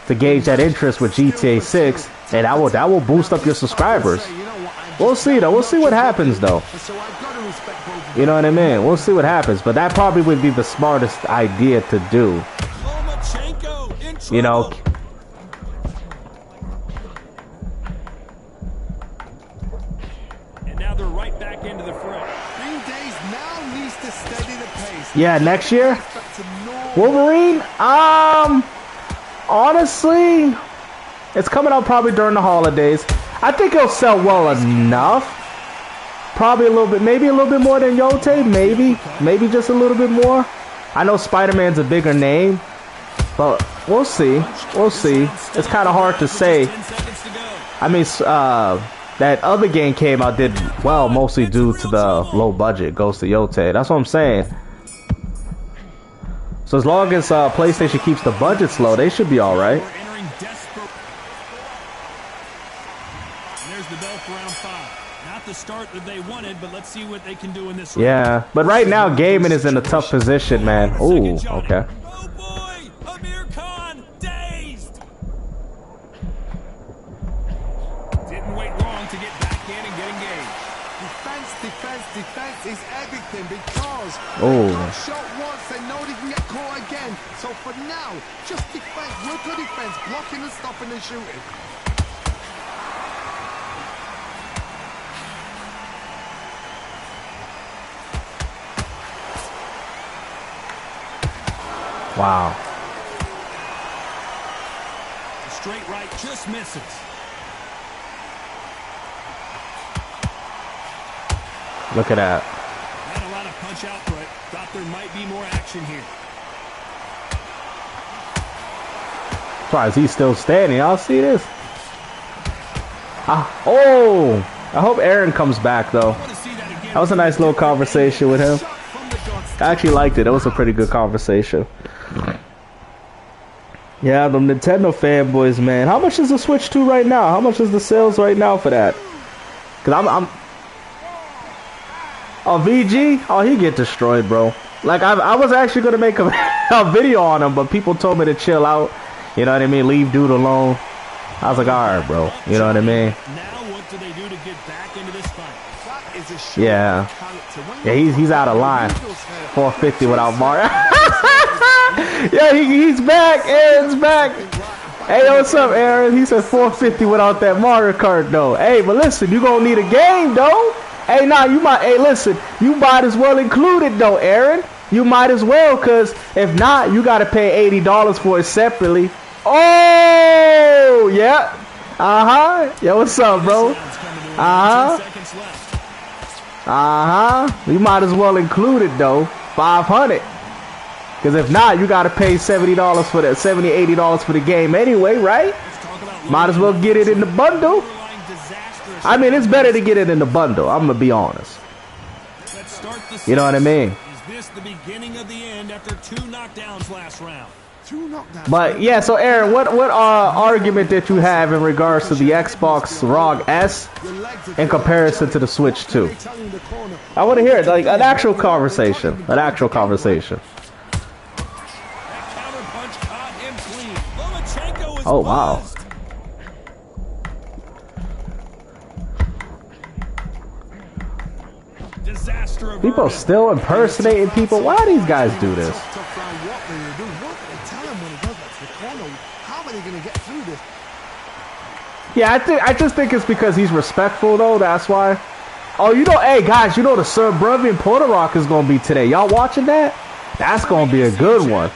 to gauge that interest with GTA 6, and that will boost up your subscribers. We'll see though. We'll see what happens though. You know what I mean? We'll see what happens, but that probably would be the smartest idea to do. You know. They're right back into the fray. Green Days now needs to steady the pace. Yeah, next year. Wolverine. Honestly, it's coming out probably during the holidays. I think it'll sell well enough. Probably a little bit, maybe a little bit more than Yote. Maybe just a little bit more. I know Spider-Man's a bigger name, but we'll see. We'll see. It's kind of hard to say. I mean, that other game came out, did well, mostly due to the low budget, Ghost of Yote. That's what I'm saying. So as long as PlayStation keeps the budgets low, they should be all right. There's the bell for round 5. Not the start that they wanted, but let's see what they can do in this. Yeah, but right now gaming is in a tough position, man. Ooh, okay. Oh boy, Amir Khan dazed. Didn't wait long to get back in and get engaged. Defense, defense, defense is everything because oh, they got shot once, they know they can get caught again. So for now, just defense, work on defense, blocking and stopping and shooting. wow. The straight right just misses. Look at that. Not a lot of punch out, but thought there might be more action here. Surprised he's still standing. Y'all see this? Oh! I hope Aaron comes back though. That was a nice little conversation with him. I actually liked it. It was a pretty good conversation. Yeah, the Nintendo fanboys, man. How much is the Switch 2 right now? How much is the sales right now for that? Cause I'm oh, VG? Oh, he get destroyed, bro. Like, I was actually going to make a video on him, but people told me to chill out. You know what I mean? Leave dude alone. I was like, all right, bro. You know what I mean? Now what do they do to get back into this fight? That is a show. Yeah. Yeah, he's out of line. 450 without Mario. Yeah, he's back. Aaron's back. Hey, what's up, Aaron? He said 450 without that Mario Kart, though. Hey, but listen, you going to need a game, though. Hey, nah, you might, hey, listen, you might as well include it, though, Aaron. You might as well, because if not, you got to pay $80 for it separately. Oh, yeah. Uh-huh. Yeah, what's up, bro? Uh-huh. Uh-huh. You might as well include it, though. 500. Because if not, you got to pay $70 for that, $70, $80 for the game anyway, right? Might as well get it in the bundle. I mean, it's better to get it in the bundle. I'm gonna be honest. You know what I mean? Is this the beginning of the end after 2 knockdowns last round? 2 knockdowns. But yeah, so Aaron, what argument did you have in regards to the Xbox ROG S in comparison to the Switch 2? I want to hear it, like an actual conversation. An actual conversation. Oh wow. People still impersonating people. Why do these guys do this? Yeah, I just think it's because he's respectful though. That's why. Oh, you know, hey guys, you know the Suburban Porter Rock is gonna be today. Y'all watching that? That's gonna be a good one.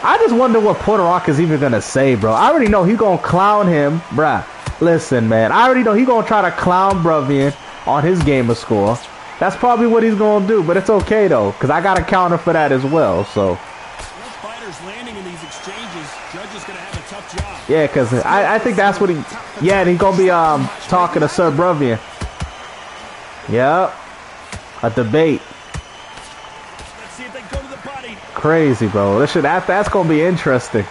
I just wonder what Porter Rock is even gonna say, bro. I already know he gonna clown him, bruh. Listen, man, I already know he gonna try to clown Bruvian on his gamer score. That's probably what he's gonna do, but it's okay though, because I got a counter for that as well. So fighters landing in these exchanges, Judge is gonna have a tough job. yeah, because I think that's what he. Yeah, and he's gonna be talking to Sir Bruvian. Yep, a debate. Let's see if they go to the body. Crazy, bro. That's gonna be interesting.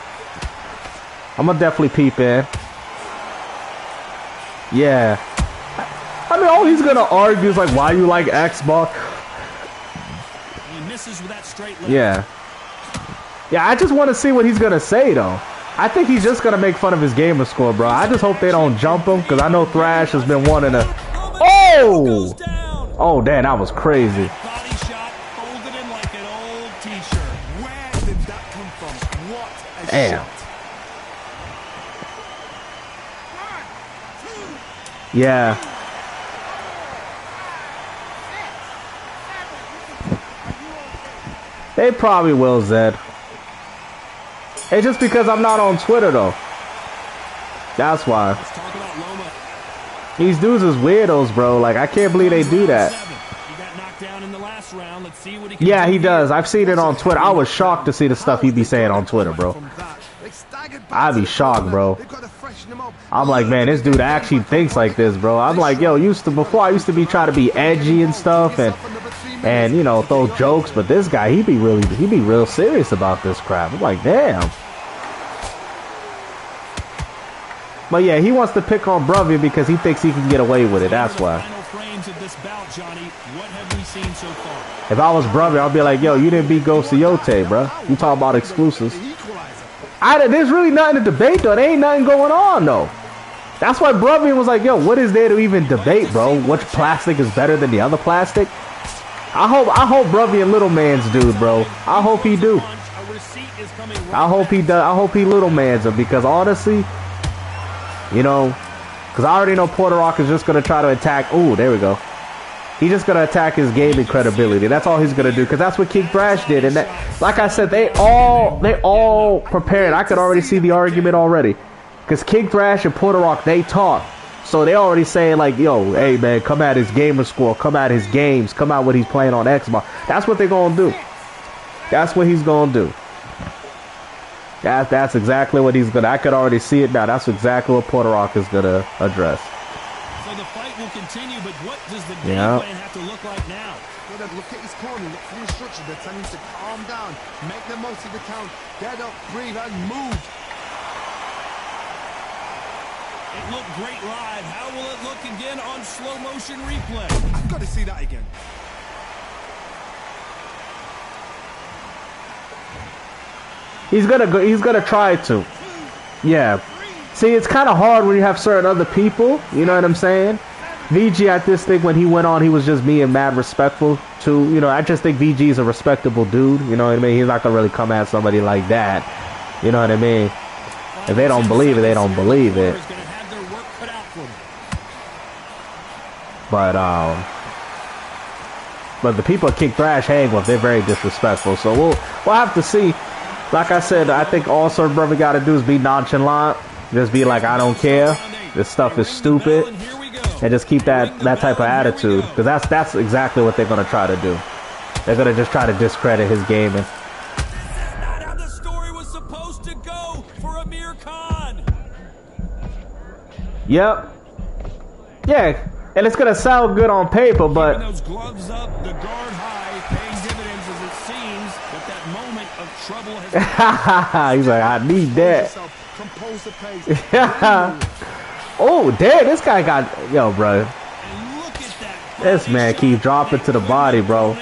I'm gonna definitely peep in. Yeah. I mean, all he's gonna argue is like, why you like Xbox? He misses with that straight left. Yeah. Yeah, I just want to see what he's gonna say though. I think he's just gonna make fun of his gamer score, bro. I just hope they don't jump him, because I know Thrash has been wanting to. Oh! Oh, damn, that was crazy. Body shot folded in like an old t-shirt. Where did that come from? What a Damn. shot. Yeah. They probably will, Zed. It's just because I'm not on Twitter, though. That's why. Let's talk about Loma. These dudes is weirdos, bro. Like, I can't believe they do that. He got knocked down in the last round. Let's see what he can Yeah, do he here. does. I've seen it on Twitter. I was shocked to see the stuff he be saying on Twitter, bro. I'd be shocked, bro. I'm like, man, this dude actually thinks like this, bro. I'm like, yo, before I used to be trying to be edgy and stuff and you know, throw jokes, but this guy, he be real serious about this crap. I'm like, damn. But yeah, he wants to pick on Bruvian because he thinks he can get away with it. That's why. If I was Bruvian, I'd be like, yo, you didn't beat Ghost of Yote, bro. You talk about exclusives. There's really nothing to debate, though. There ain't nothing going on, though. That's why Bruvian was like, yo, what is there to even debate, bro? Which plastic is better than the other plastic? I hope Bruvian little man's dude, bro. I hope he do. I hope he does. I hope he little man's him, because honestly, you know, because I already know Porter Rock is just going to try to attack. Ooh, there we go. He's just going to attack his gaming credibility. That's all he's going to do, because that's what King Thrash did. And that, like I said, they all prepared. I could already see the argument already. Because King Thrash and Porter Rock, they talk. So they already saying like, yo, hey man, come at his gamer score, come at his games, come out what he's playing on Xbox. That's what they're going to do. That's what he's going to do. That's exactly what he's going to. I could already see it now. That's exactly what Porter Rock is going to address. So the fight will continue, but what does the game plan have to look like now? Well, look at his corner, look for the instruction. They're telling him to calm down, make the most of the count, get up, breathe, and move. It looked great live. How will it look again on slow motion replay? I've got to see that again. He's gonna try to. Yeah. See, it's kind of hard when you have certain other people. You know what I'm saying? VG at this thing, when he went on, he was just being mad respectful to. You know, I just think VG is a respectable dude. You know what I mean? He's not gonna really come at somebody like that. You know what I mean? If they don't believe it, they don't believe it. But the people at King Thrash hang with, they're very disrespectful. So we'll have to see. Like I said, I think all Sir Brother got to do is be nonchalant, just be like, I don't care. This stuff is stupid, and just keep that type of attitude, because that's exactly what they're gonna try to do. They're gonna just try to discredit his gaming. This is not how the story was supposed to go for Amir Khan. Yep. Yeah. And it's gonna sound good on paper, but those gloves up, the guard high, paying dividends as it seems. But that moment of trouble has. He's like, I need that. Compose the pace. Oh, damn! This guy got bro. This man keeps dropping to the body, bro.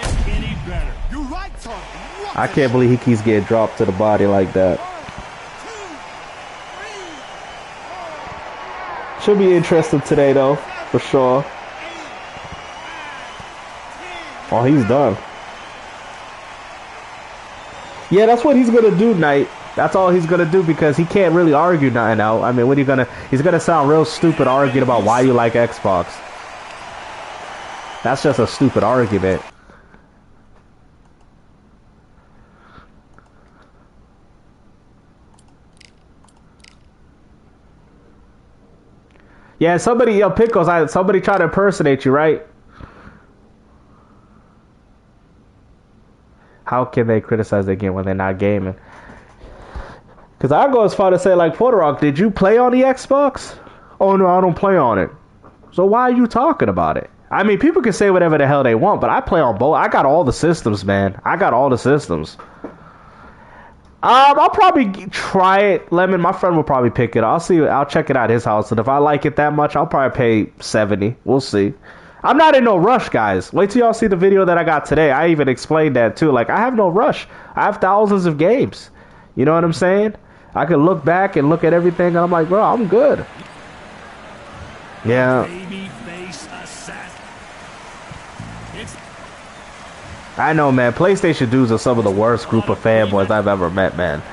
I can't believe he keeps getting dropped to the body like that. Should be interesting today, though. For sure. Oh, he's done. Yeah, that's what he's gonna do, Knight. That's all he's gonna do, because he can't really argue nothing out. I mean, what are you gonna? He's gonna sound real stupid arguing about why you like Xbox. That's just a stupid argument. Yeah, somebody, Pickles, somebody tried to impersonate you, right? How can they criticize their game when they're not gaming? Because I go as far to say, like, Porter Rock, did you play on the Xbox? Oh, no, I don't play on it. So why are you talking about it? I mean, people can say whatever the hell they want, but I play on both. I got all the systems, man. I got all the systems. I'll probably try it. Lemon, my friend will probably pick it. I'll check it out at his house, and if I like it that much, I'll probably pay $70. We'll see. I'm not in no rush, guys. Wait till y'all see the video that I got today. I even explained that too. Like, I have no rush. I have thousands of games. You know what I'm saying? I can look back and look at everything, and I'm like, bro, I'm good. Yeah. I know, man. PlayStation dudes are some of the worst group of fanboys I've ever met, man.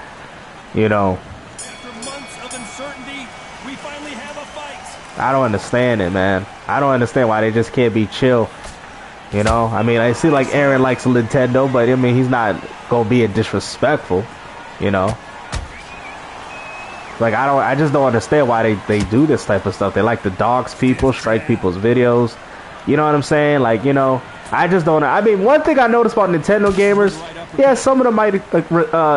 You know. After months of uncertainty, we finally have a fight. I don't understand it, man. I don't understand why they just can't be chill. You know? I mean, I see like Aaron likes Nintendo, but I mean, he's not gonna be disrespectful. You know? Like, I just don't understand why they do this type of stuff. They like to dox people, strike people's videos. You know what I'm saying? Like, you know, I just don't. I mean, one thing I noticed about Nintendo gamers, yeah, some of them might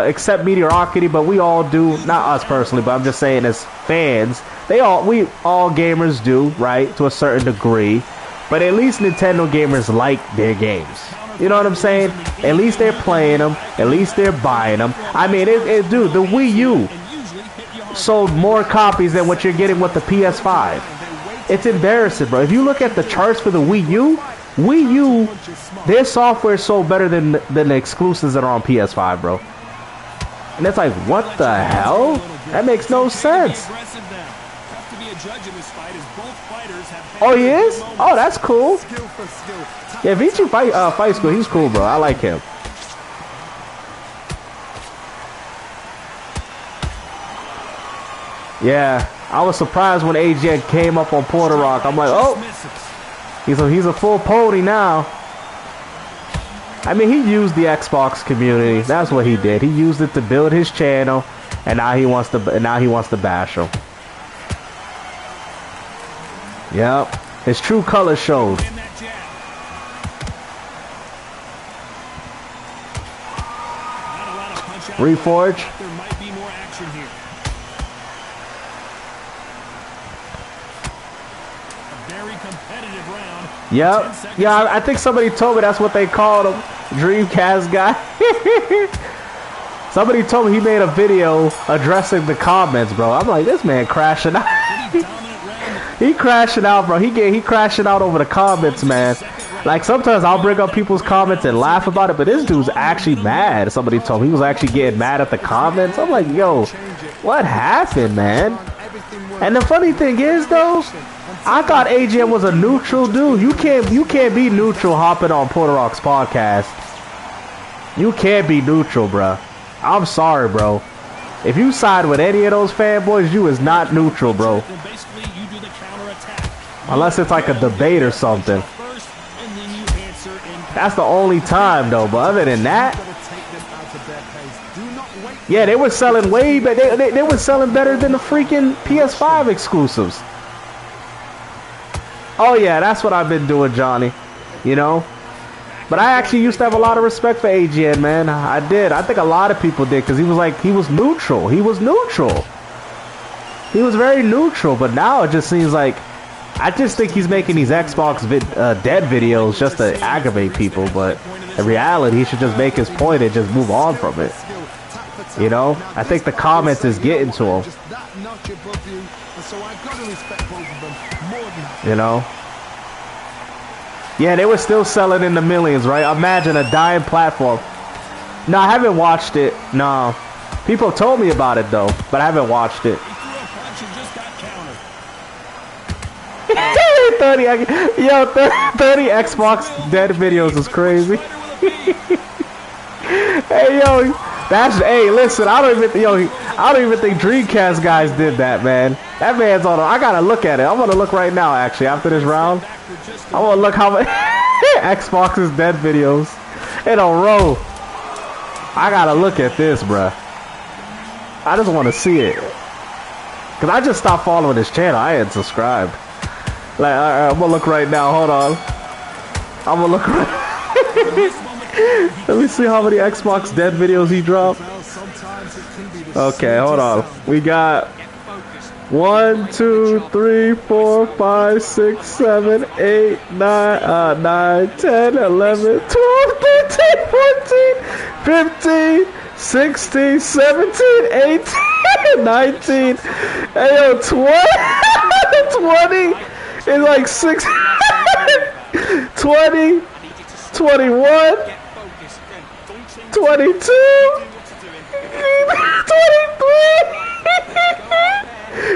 accept mediocrity, but we all do. Not us personally, but I'm just saying as fans, we all gamers do, right, to a certain degree. But at least Nintendo gamers like their games. You know what I'm saying? At least they're playing them. At least they're buying them. I mean, dude, the Wii U sold more copies than what you're getting with the PS5. It's embarrassing, bro. If you look at the charts for the Wii U, their software is sold better than the exclusives that are on PS5, bro. And it's like, what the hell? That makes no sense. judge in this fight as both fighters have had Oh, he is? Oh, that's cool. Skill for skill. Yeah, Vici fight school. He's cool, bro. I like him. Yeah, I was surprised when AJ came up on Porter Rock. I'm like, oh, he's a full pony now. I mean, he used the Xbox community. That's what he did. He used it to build his channel, and now he wants to bash him. Yep, his true colors showed. Reforge. There might be more action here. A very competitive round. Yep. Yeah, I think somebody told me that's what they called him. Dreamcast guy. Somebody told me he made a video addressing the comments, bro. I'm like, this man crashing out. He crashing out, bro. He crashing out over the comments, man. Like, sometimes I'll bring up people's comments and laugh about it, but this dude's actually mad. Somebody told me he was actually getting mad at the comments. I'm like, yo, what happened, man? And the funny thing is, though, I thought AJM was a neutral dude. You can't be neutral hopping on Porter Rock's podcast. You can't be neutral, bro. I'm sorry, bro. If you side with any of those fanboys, you is not neutral, bro. Unless it's like a debate or something. That's the only time, though. But other than that, yeah, they were selling way better. They were selling better than the freaking PS5 exclusives. Oh yeah, that's what I've been doing, Johnny. You know. But I actually used to have a lot of respect for AGN, man. I did. I think a lot of people did, because he was neutral. He was neutral. He was very neutral. But now it just seems like, I just think he's making these Xbox dead videos just to aggravate people. But in reality, he should just make his point and just move on from it. You know? I think the comments is getting to him. You know? Yeah, they were still selling in the millions, right? Imagine a dying platform. No, I haven't watched it. No. People told me about it, though, but I haven't watched it. 30 Xbox dead videos is crazy. Hey, yo, hey, listen, I don't even think Dreamcast guys did that, man. That man's on. I gotta look at it. I'm gonna look right now, actually, after this round. I want to look how many Xbox's dead videos in a row. I gotta look at this, bruh. I just want to see it. Cause I just stopped following his channel. I ain't subscribed. Like, I'm gonna look right now. Hold on. I'm gonna look right. Let me see how many Xbox dead videos he dropped. Okay, hold on. We got 1, 2, 3, 4, 5, 6, 7, 8, 9, 10, 11, 12, 13, 14, 15, 16, 17, 18, 19, hey yo, 20 is like 6, 20, 21, 22, 23,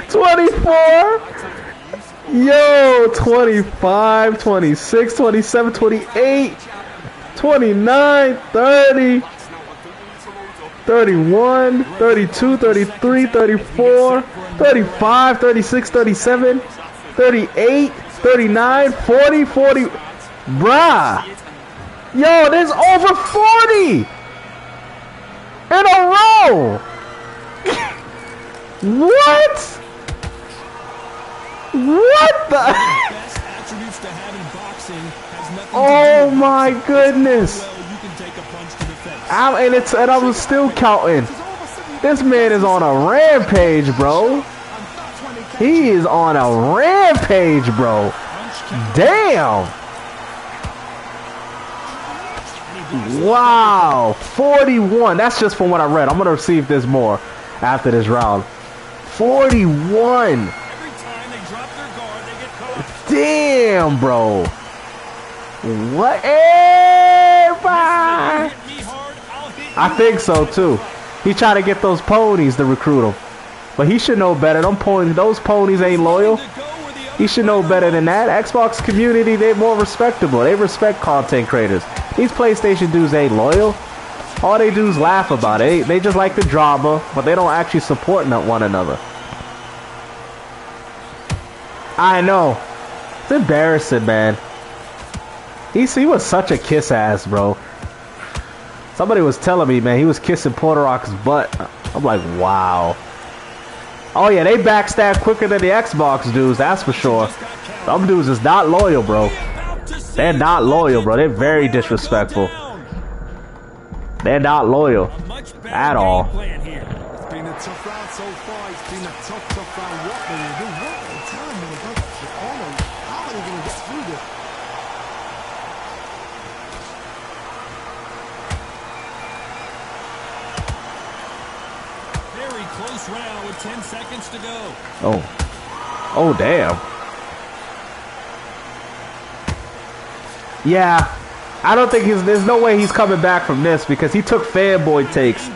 24, yo, 25, 26, 27, 28, 29, 30, 31, 32, 33, 34, 35, 36, 37, 38, 39, 40, 40. Bruh. Yo, there's over 40 in a row. What? What the? Oh my goodness. And I was still counting. This man is on a rampage, bro. He is on a rampage, bro. Damn. Wow. 41. That's just from what I read. I'm going to see if there's more after this round. 41. Damn, bro. What? I think so too. He's trying to get those ponies to recruit him. But he should know better. Those ponies ain't loyal. He should know better than that. Xbox community, they're more respectable. They respect content creators. These PlayStation dudes ain't loyal. All they do is laugh about it. They just like the drama, but they don't actually support one another. I know. It's embarrassing, man. He was such a kiss ass, bro. Somebody was telling me, man, he was kissing Porter Rock's butt. I'm like, wow. Oh yeah, they backstab quicker than the Xbox dudes, that's for sure. Some dudes is not loyal, bro. They're not loyal, bro. They're very disrespectful. They're not loyal at all. It's been a tough round so far. It's been a tough round. What they will do? What the time they got the corner? How are they going to get through this? Very close round with 10 seconds to go. Oh damn. Yeah. I don't think there's no way he's coming back from this because he took fanboy takes.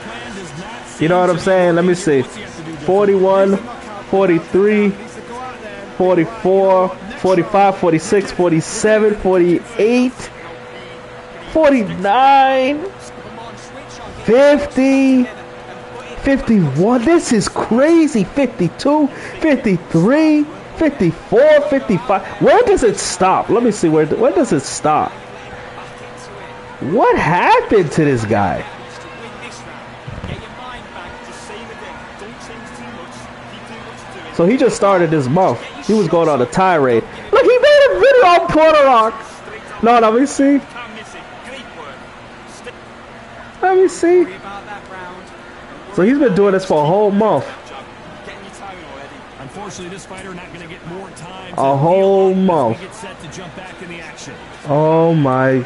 You know what I'm saying? Let me see. 41, 43, 44, 45, 46, 47, 48, 49, 50, 51. This is crazy. 52, 53, 54, 55. Where does it stop? Let me see. Where does it stop? What happened to this guy? So he just started this month. He was going on a tirade. Look, he made a video on Porter Rock. No, let me see. Let me see. So he's been doing this for a whole month. Unfortunately, this fighter not going to get more time. A whole month. Get set to jump back in the action. Oh my.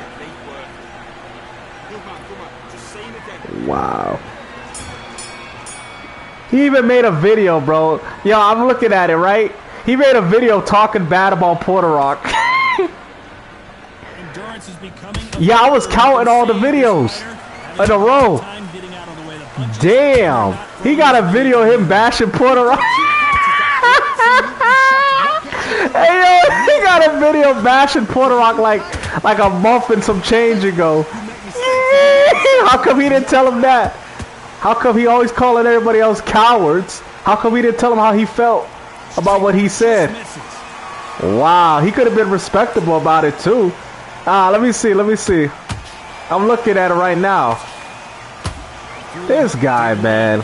Wow. He even made a video, bro. Yo, I'm looking at it, right? He made a video talking bad about Porter Rock. Yeah, I was counting all the videos in a row. Damn. He got a video of him bashing Porter Rock. Hey, yo, he got a video bashing Porter Rock like a month and some change ago. How come he didn't tell him that? How come he always calling everybody else cowards? How come he didn't tell him how he felt about what he said? Wow, he could have been respectable about it too. Let me see. I'm looking at it right now. This guy, man.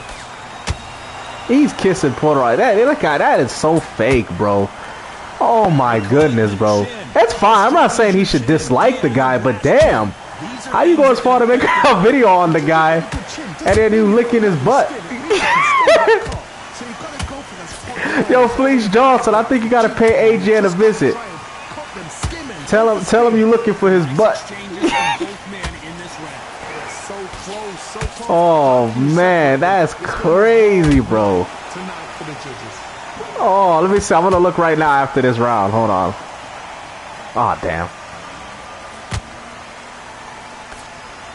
He's kissing Porter Rock. That is so fake, bro. Oh my goodness, bro. That's fine. I'm not saying he should dislike the guy, but damn. How you go as far to make a video on the guy and then you licking his butt? Yo, Felice Johnson, I think you gotta pay AJ a visit. Tell him you looking for his butt. Oh man, that's crazy, bro. Oh, let me see. I'm gonna look right now after this round. Hold on. Oh damn.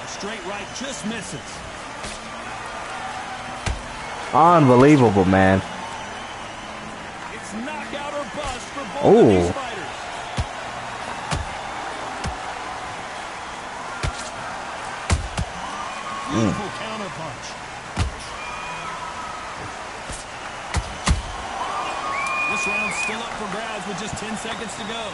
Straight right just misses. Unbelievable, man. It's knockout or bust for both of these fighters. Beautiful counter punch. This round's still up for grabs with just 10 seconds to go.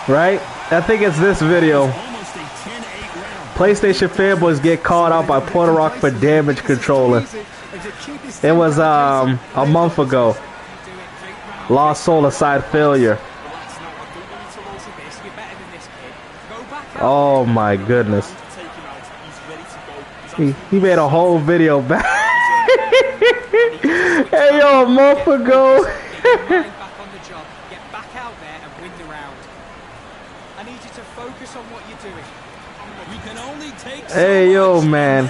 Right? I think it's this video. PlayStation fanboys get called out by Porter Rock for damage controlling. It was a month ago. Lost soul aside failure. Oh my goodness. He made a whole video back. Hey yo, a month ago. Hey yo, man.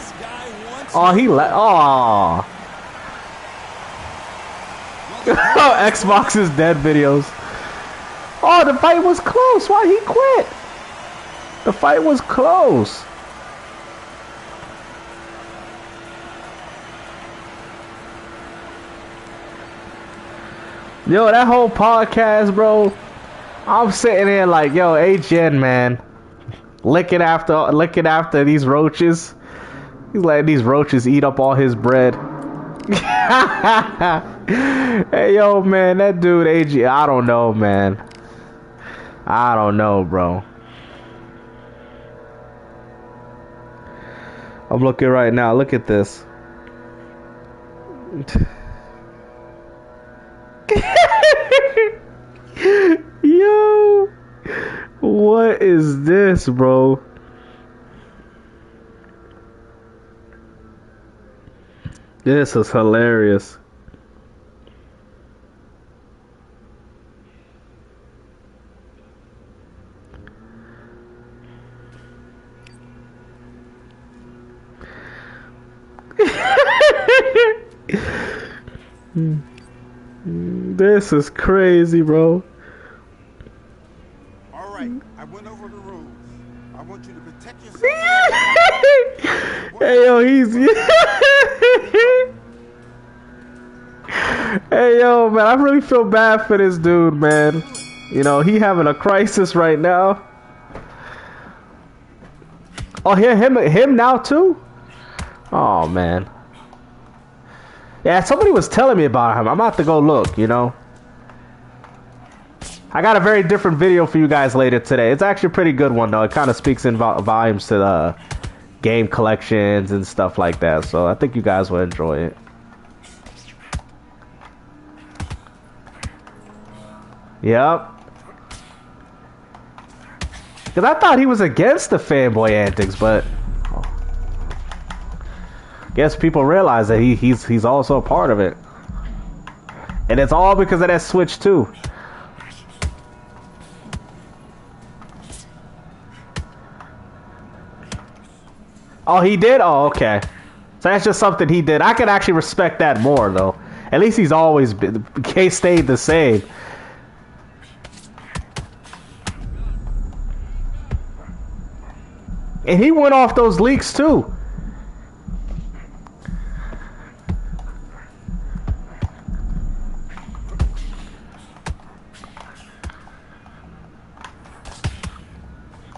Oh, he oh. Xbox is dead videos. Oh, the fight was close. Why he quit? The fight was close. Yo, that whole podcast, bro, I'm sitting there like, yo, HN, man, licking after these roaches. He's letting these roaches eat up all his bread. Hey, yo, man, that dude, AG, I don't know, man. I don't know, bro. I'm looking right now. Look at this. Yo, what is this, bro? This is hilarious. This is crazy, bro. All right, I went over the rules. I want you to protect yourself. Hey, yo, he's... Hey, yo, man, I really feel bad for this dude, man. You know, he having a crisis right now. Oh, him now, too? Oh, man. Yeah, somebody was telling me about him. I'm about to go look, you know. I got a very different video for you guys later today. It's actually a pretty good one, though. It kind of speaks in volumes to the game collections and stuff like that. So I think you guys will enjoy it. Yep. Because I thought he was against the fanboy antics, but... guess people realize that he's also a part of it. And it's all because of that Switch too. Oh, he did? Oh, okay. So that's just something he did. I can actually respect that more, though. At least he's always stayed the same. And he went off those leaks too.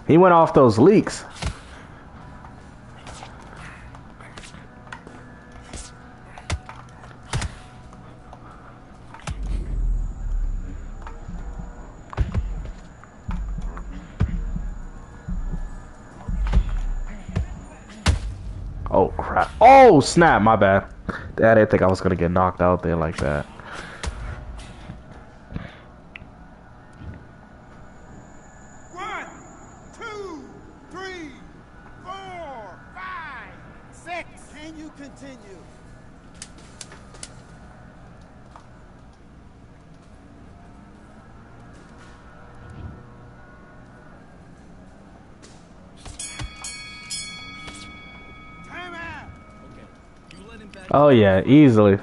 He went off those leaks. Oh crap. Oh snap, my bad. I didn't think I was gonna get knocked out there like that. Oh yeah, easily.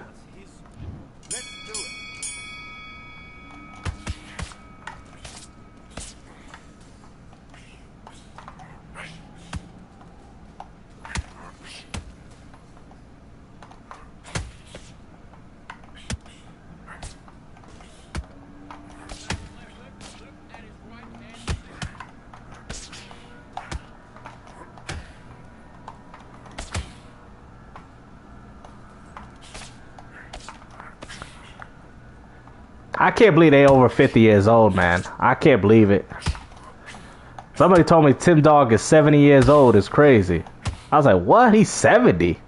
I can't believe they over 50 years old, man. I can't believe it. Somebody told me Tim Dog is 70 years old. It's crazy. I was like, what? He's 70?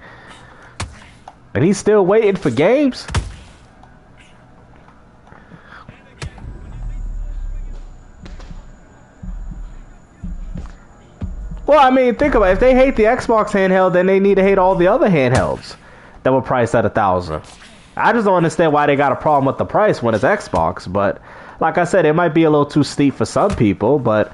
And he's still waiting for games? Well, I mean, think about it. If they hate the Xbox handheld, then they need to hate all the other handhelds that were priced at $1,000. I just don't understand why they got a problem with the price when it's Xbox. But like I said, it might be a little too steep for some people. But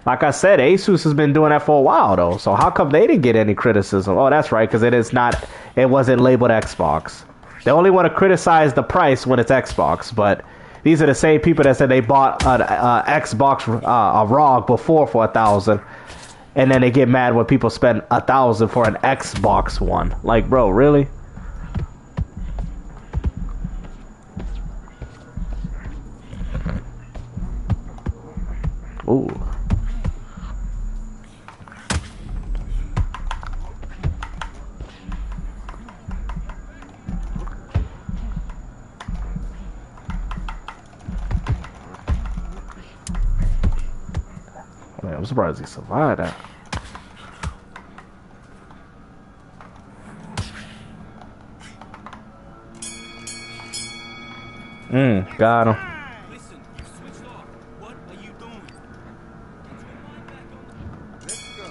like I said, Asus has been doing that for a while, though. So how come they didn't get any criticism? Oh, that's right, because it wasn't labeled Xbox. They only want to criticize the price when it's Xbox. But These are the same people that said they bought an Xbox a ROG before for 1,000, and then they get mad when people spend 1,000 for an Xbox One. Like, bro, really? Ooh. Man, I'm surprised he survived that. Got him. Listen, you switched off. What are you doing? Let's go.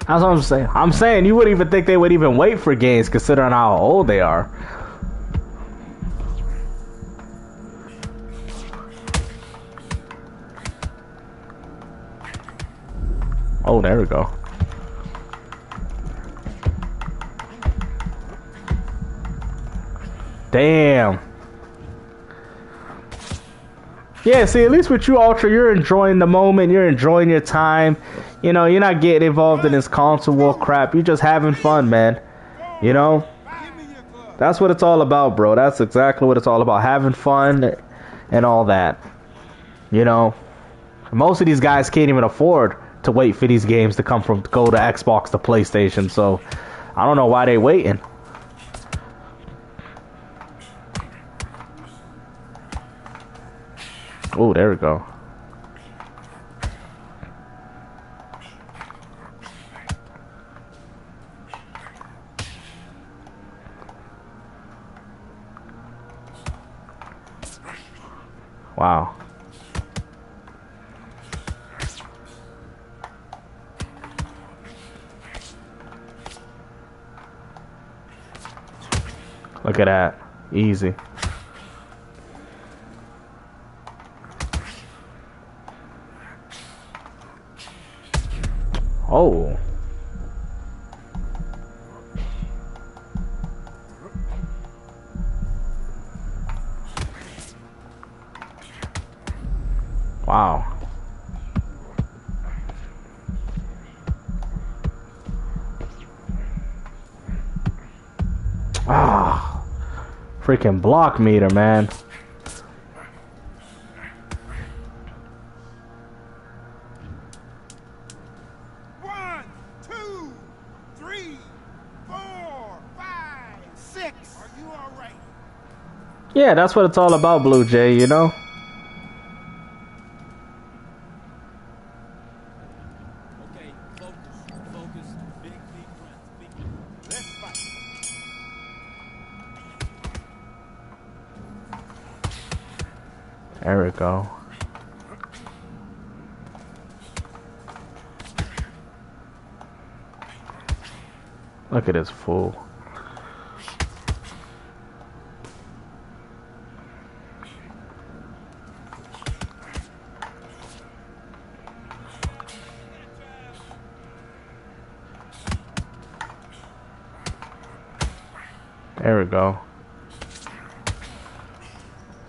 That's what I'm saying. I'm saying you wouldn't even think they would even wait for games considering how old they are. Oh, there we go. Damn. Yeah, see, at least with you, Ultra, you're enjoying the moment. You're enjoying your time. You know, you're not getting involved in this console war crap. You're just having fun, man. You know? That's what it's all about, bro. That's exactly what it's all about. Having fun and all that. You know? Most of these guys can't even afford to wait for these games to go to Xbox to PlayStation. So, I don't know why they waiting. Oh, there we go. Wow. Look at that. Easy. Oh. Wow. Ah. Freaking block meter, man. Yeah, that's what it's all about, Blue Jay, you know? Okay, focus, big breaths, Let's fight. There we go. Look at this fool. There we go.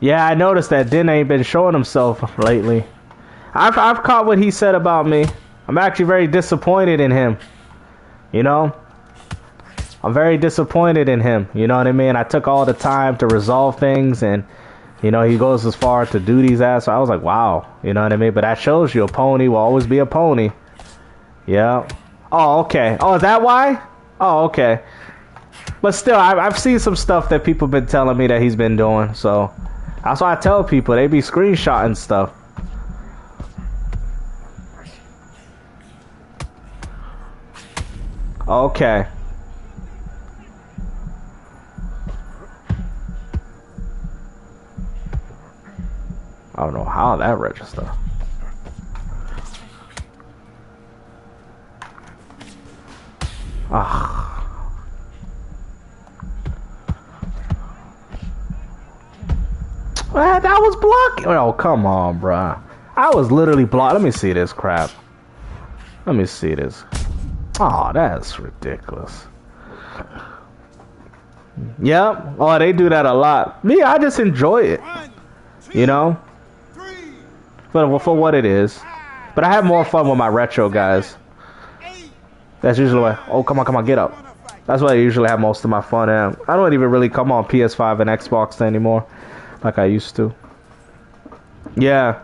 Yeah, I noticed that Din ain't been showing himself lately. I've caught what he said about me. I'm actually very disappointed in him. You know? I'm very disappointed in him. You know what I mean? I took all the time to resolve things, and you know, he goes as far to do these ass. So I was like, wow. You know what I mean? But that shows you a pony will always be a pony. Yeah. Oh, okay. Oh, is that why? Oh, okay. But still, I've seen some stuff that people been telling me that he's been doing, so that's why I tell people, they be screenshotting stuff. Okay. I don't know how that registered. Ah. That was blocking. Oh, come on, bruh. I was literally blocked. Let me see this crap. Let me see this. Oh, that's ridiculous. Yep. Oh, they do that a lot. Me, I just enjoy it. You know? For what it is. But I have more fun with my retro guys. That's usually why. Oh, come on, get up. That's why I usually have most of my fun at. I don't even really come on PS5 and Xbox anymore like I used to. Yeah.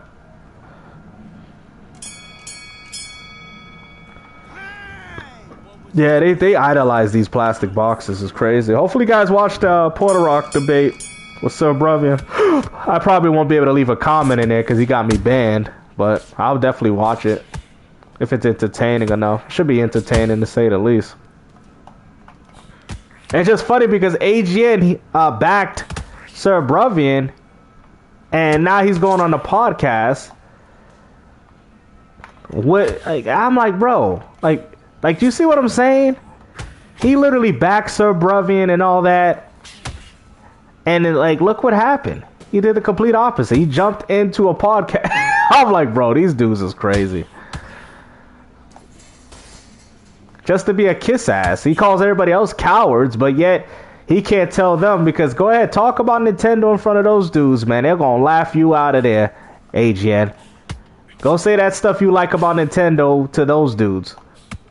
Yeah, they idolize these plastic boxes. It's crazy. Hopefully you guys watched Porter Rock debate with Sir Bruvian. I probably won't be able to leave a comment in there because he got me banned. But I'll definitely watch it. If it's entertaining enough. It should be entertaining to say the least. And it's just funny because AGN backed Sir Bruvian, and now he's going on the podcast. What? Like, I'm like, bro, like, do you see what I'm saying? He literally backed Sir Bruvian and all that, and then, like, look what happened. He did the complete opposite. He jumped into a podcast. I'm like, bro, these dudes is crazy. Just to be a kiss ass. He calls everybody else cowards, but yet he can't tell them because go ahead, talk about Nintendo in front of those dudes, man. They're gonna laugh you out of there, AGN. Go say that stuff you like about Nintendo to those dudes.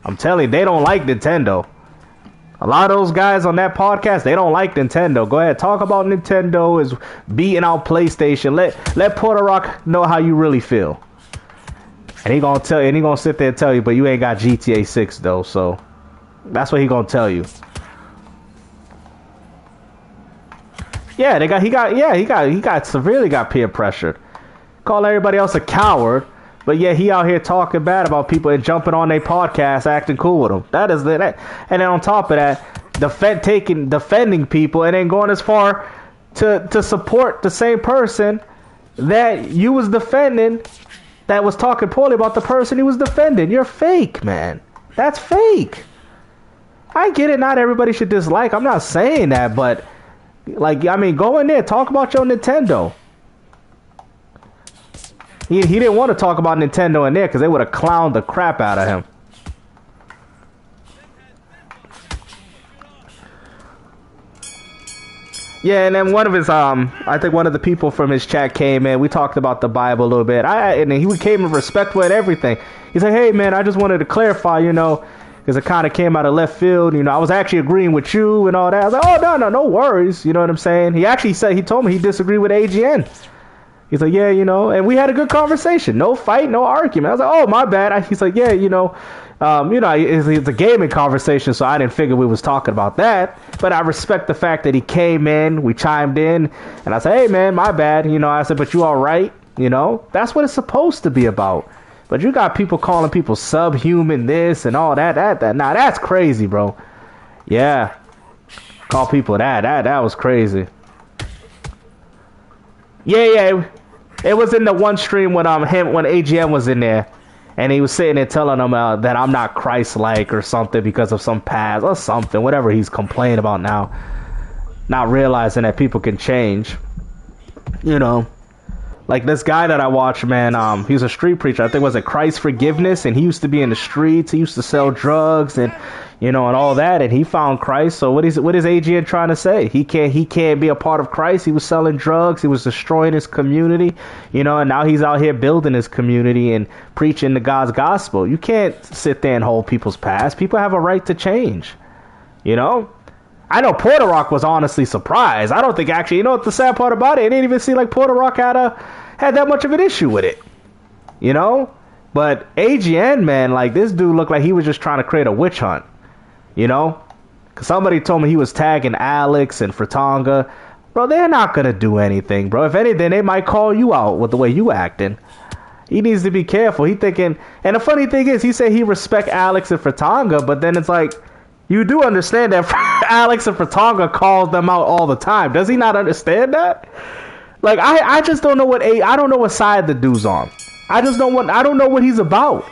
I'm telling you, they don't like Nintendo. A lot of those guys on that podcast, they don't like Nintendo. Go ahead, talk about Nintendo is beating out PlayStation. Let Porter Rock know how you really feel. And he gonna tell you, and he gonna sit there and tell you, but you ain't got GTA 6 though, so that's what he gonna tell you. Yeah, he got severely got peer pressured. Call everybody else a coward, but yeah, he out here talking bad about people and jumping on their podcast, acting cool with them. That is that. And then on top of that, defending people, and then going as far to support the same person that you was defending. That was talking poorly about the person he was defending. You're fake, man. That's fake. I get it. Not everybody should dislike. I'm not saying that, but like, I mean, go in there, talk about your Nintendo. He didn't want to talk about Nintendo in there because they would have clowned the crap out of him. Yeah, and then one of his, I think one of the people from his chat came in. We talked about the Bible a little bit. And he came in respectful and everything. He's like, hey, man, I just wanted to clarify, you know, because it kind of came out of left field. You know, I was actually agreeing with you and all that. I was like, oh, no worries. You know what I'm saying? He actually said, he told me he disagreed with AGN. He's like, yeah, you know, and we had a good conversation. No fight, no argument. I was like, oh, my bad. He's like, yeah, you know, it's a gaming conversation, so I didn't figure we was talking about that. But I respect the fact that he came in, we chimed in, and I said, hey, man, my bad. You know, I said, but you all right? You know, that's what it's supposed to be about. But you got people calling people subhuman this and all that. Now, that's crazy, bro. Yeah. Call people that was crazy. Yeah. It was in the one stream when when AGM was in there. And he was sitting there telling them that I'm not Christ-like or something because of some past or something, whatever he's complaining about now. Not realizing that people can change. You know. Like this guy that I watch, man, he's a street preacher. I think it was Christ Forgiveness, and he used to be in the streets. He used to sell drugs and, you know, and all that. And he found Christ. So what is AGN trying to say? He can't be a part of Christ. He was selling drugs. He was destroying his community, you know, and now he's out here building his community and preaching the God's gospel. You can't sit there and hold people's past. People have a right to change, you know. I know Porter Rock was honestly surprised. I don't think actually, you know what the sad part about it? It didn't even seem like Porter Rock had that much of an issue with it, you know. But AGN, man, like this dude looked like he was just trying to create a witch hunt, you know. Cause somebody told me he was tagging Alex and Fratanga. Bro, they're not gonna do anything, bro. If anything, they might call you out with the way you acting. He needs to be careful. He thinking, and the funny thing is, he said he respect Alex and Fratanga, but then it's like, you do understand that Alex and Fratanga calls them out all the time. Does he not understand that? Like, I just don't know I don't know what side the dude's on. I don't know what he's about.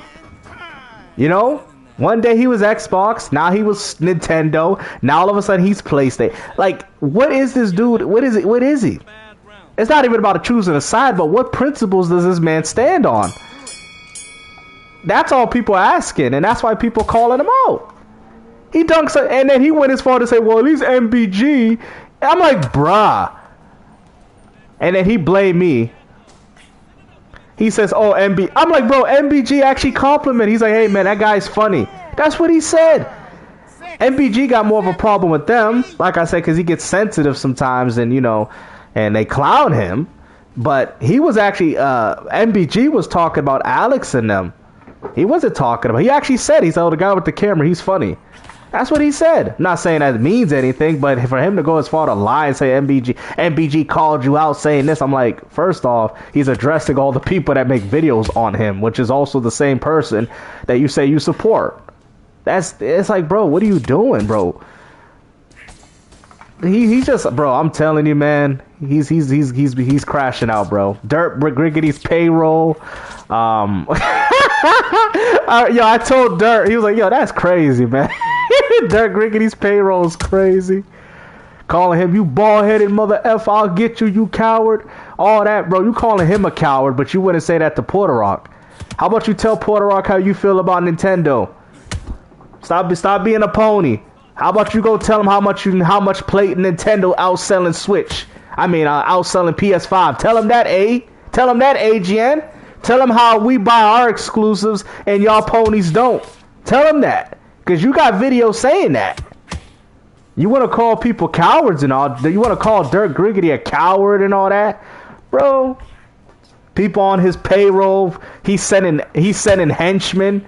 You know? One day he was Xbox, now he was Nintendo, now all of a sudden he's PlayStation. Like, what is this dude? What is he? It's not even about choosing a side, but what principles does this man stand on? That's all people are asking, and that's why people calling him out. He dunks, and then he went as far to say, well, he's MBG. I'm like, bruh. And then he blamed me. He says, oh, MB. I'm like, bro, MBG actually complimented. He's like, hey, man, that guy's funny. That's what he said. MBG got more of a problem with them, like I said, because he gets sensitive sometimes, and, you know, and they clown him. But he was actually, MBG was talking about Alex and them. He wasn't talking about, he actually said, he said, oh, the guy with the camera, he's funny. That's what he said. I'm not saying that means anything, but for him to go as far to lie and say MBG called you out saying this, I'm like, first off, he's addressing all the people that make videos on him, which is also the same person that you say you support. It's like, bro, what are you doing, bro? He's just, bro, I'm telling you, man, he's crashing out, bro. Dirt Griggity's payroll. Yo, I told Dirt, he was like, yo, that's crazy, man. Dirt Griggity's payroll is crazy. Calling him, you bald-headed mother F, I'll get you, you coward. All that, bro. You calling him a coward, but you wouldn't say that to Porter Rock. How about you tell Porter Rock how you feel about Nintendo? Stop being a pony. How about you go tell him how much plate Nintendo outselling Switch? I mean, outselling PS5. Tell him that, Tell him that, AGN. Tell him how we buy our exclusives and y'all ponies don't. Tell him that. Because you got videos saying that. You want to call people cowards and all. You want to call Dirt Griggity a coward and all that? Bro. People on his payroll. He's sending henchmen.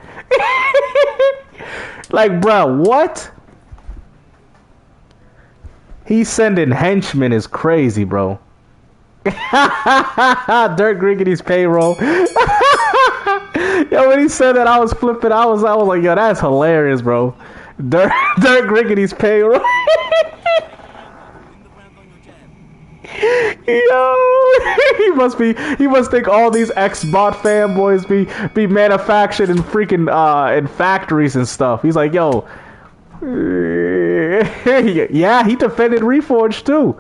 Like, bro, what? He's sending henchmen is crazy, bro. Dirt Griggity's payroll. Yo, when he said that, I was flipping. I was like, yo, that's hilarious, bro. Dirt Griggity's payroll. Yo, he must think all these Xbot fanboys be manufactured in freaking in factories and stuff. He's like, yo, yeah, he defended Reforged too.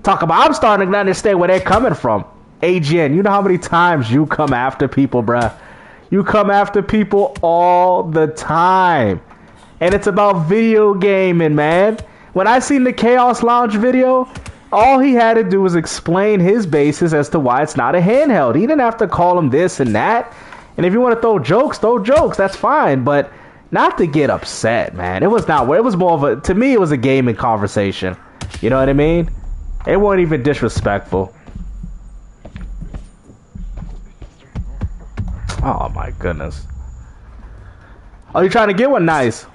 Talk about, I'm starting to understand where they're coming from. AGN, you know how many times you come after people, bruh? You come after people all the time. And it's about video gaming, man. When I seen the Chaos Lounge video, all he had to do was explain his basis as to why it's not a handheld. He didn't have to call him this and that. And if you want to throw jokes, that's fine. But not to get upset, man. It was more of a, to me, it was a gaming conversation. You know what I mean? It wasn't even disrespectful. Oh my goodness. Oh, you trying to get one? Nice.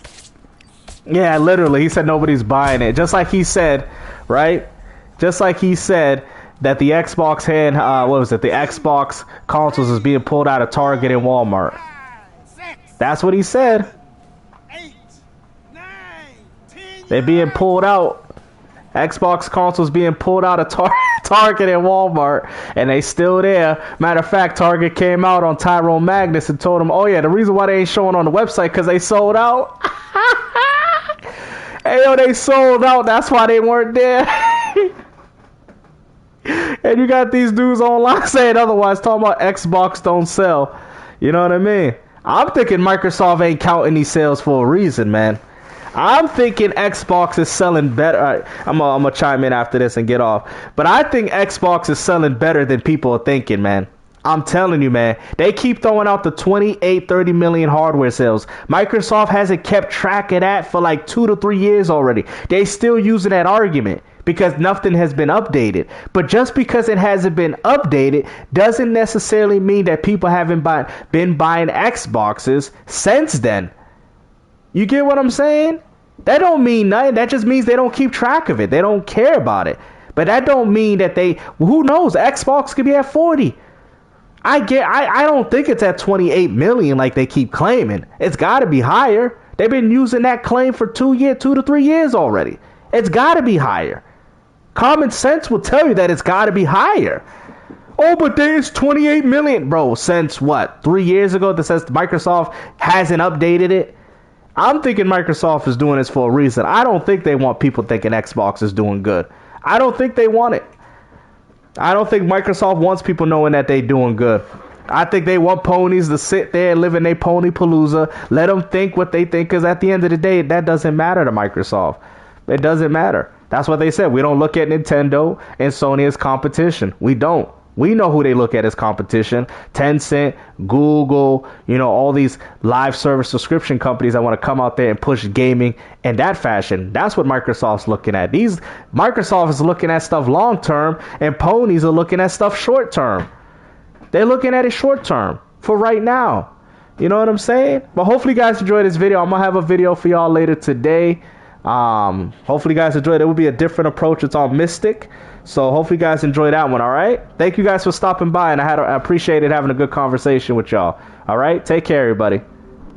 Yeah, literally. He said nobody's buying it. Just like he said, right? Just like he said that the Xbox the Xbox consoles is being pulled out of Target and Walmart. That's what he said. They're being pulled out. Xbox consoles being pulled out of Target and Walmart, and they still there. Matter of fact, Target came out on Tyrone Magnus and told them, oh yeah, the reason why they ain't showing on the website because they sold out. Hey, yo, they sold out. That's why they weren't there. And you got these dudes online saying otherwise, talking about Xbox don't sell. You know what I mean? I'm thinking Microsoft ain't counting these sales for a reason, man. I'm thinking Xbox is selling better. Right, I'm gonna chime in after this and get off. But I think Xbox is selling better than people are thinking, man. I'm telling you, man. They keep throwing out the 28, 30 million hardware sales. Microsoft hasn't kept track of that for like 2 to 3 years already. They still using that argument because nothing has been updated. But just because it hasn't been updated doesn't necessarily mean that people haven't been buying Xboxes since then. You get what I'm saying? That don't mean nothing. That just means they don't keep track of it. They don't care about it. But that don't mean that who knows? Xbox could be at 40. I don't think it's at 28 million like they keep claiming. It's got to be higher. They've been using that claim for 2 to 3 years already. It's got to be higher. Common sense will tell you that it's got to be higher. Oh, but there's 28 million. Bro, since what? 3 years ago that says Microsoft hasn't updated it? I'm thinking Microsoft is doing this for a reason. I don't think they want people thinking Xbox is doing good. I don't think they want it. I don't think Microsoft wants people knowing that they're doing good. I think they want ponies to sit there and live in their pony palooza. Let them think what they think, because at the end of the day, that doesn't matter to Microsoft. It doesn't matter. That's what they said. We don't look at Nintendo and Sony as competition. We don't. We know who they look at as competition. Tencent, Google, you know, all these live service subscription companies that want to come out there and push gaming in that fashion. That's what Microsoft's looking at. Microsoft is looking at stuff long term, and ponies are looking at stuff short term. They're looking at it short term for right now. You know what I'm saying? But hopefully you guys enjoyed this video. I'm going to have a video for y'all later today. Hopefully you guys enjoyed it. It will be a different approach. It's on Mystic. So hopefully you guys enjoy that one, all right? Thank you guys for stopping by, and I appreciated having a good conversation with y'all. All right? Take care, everybody.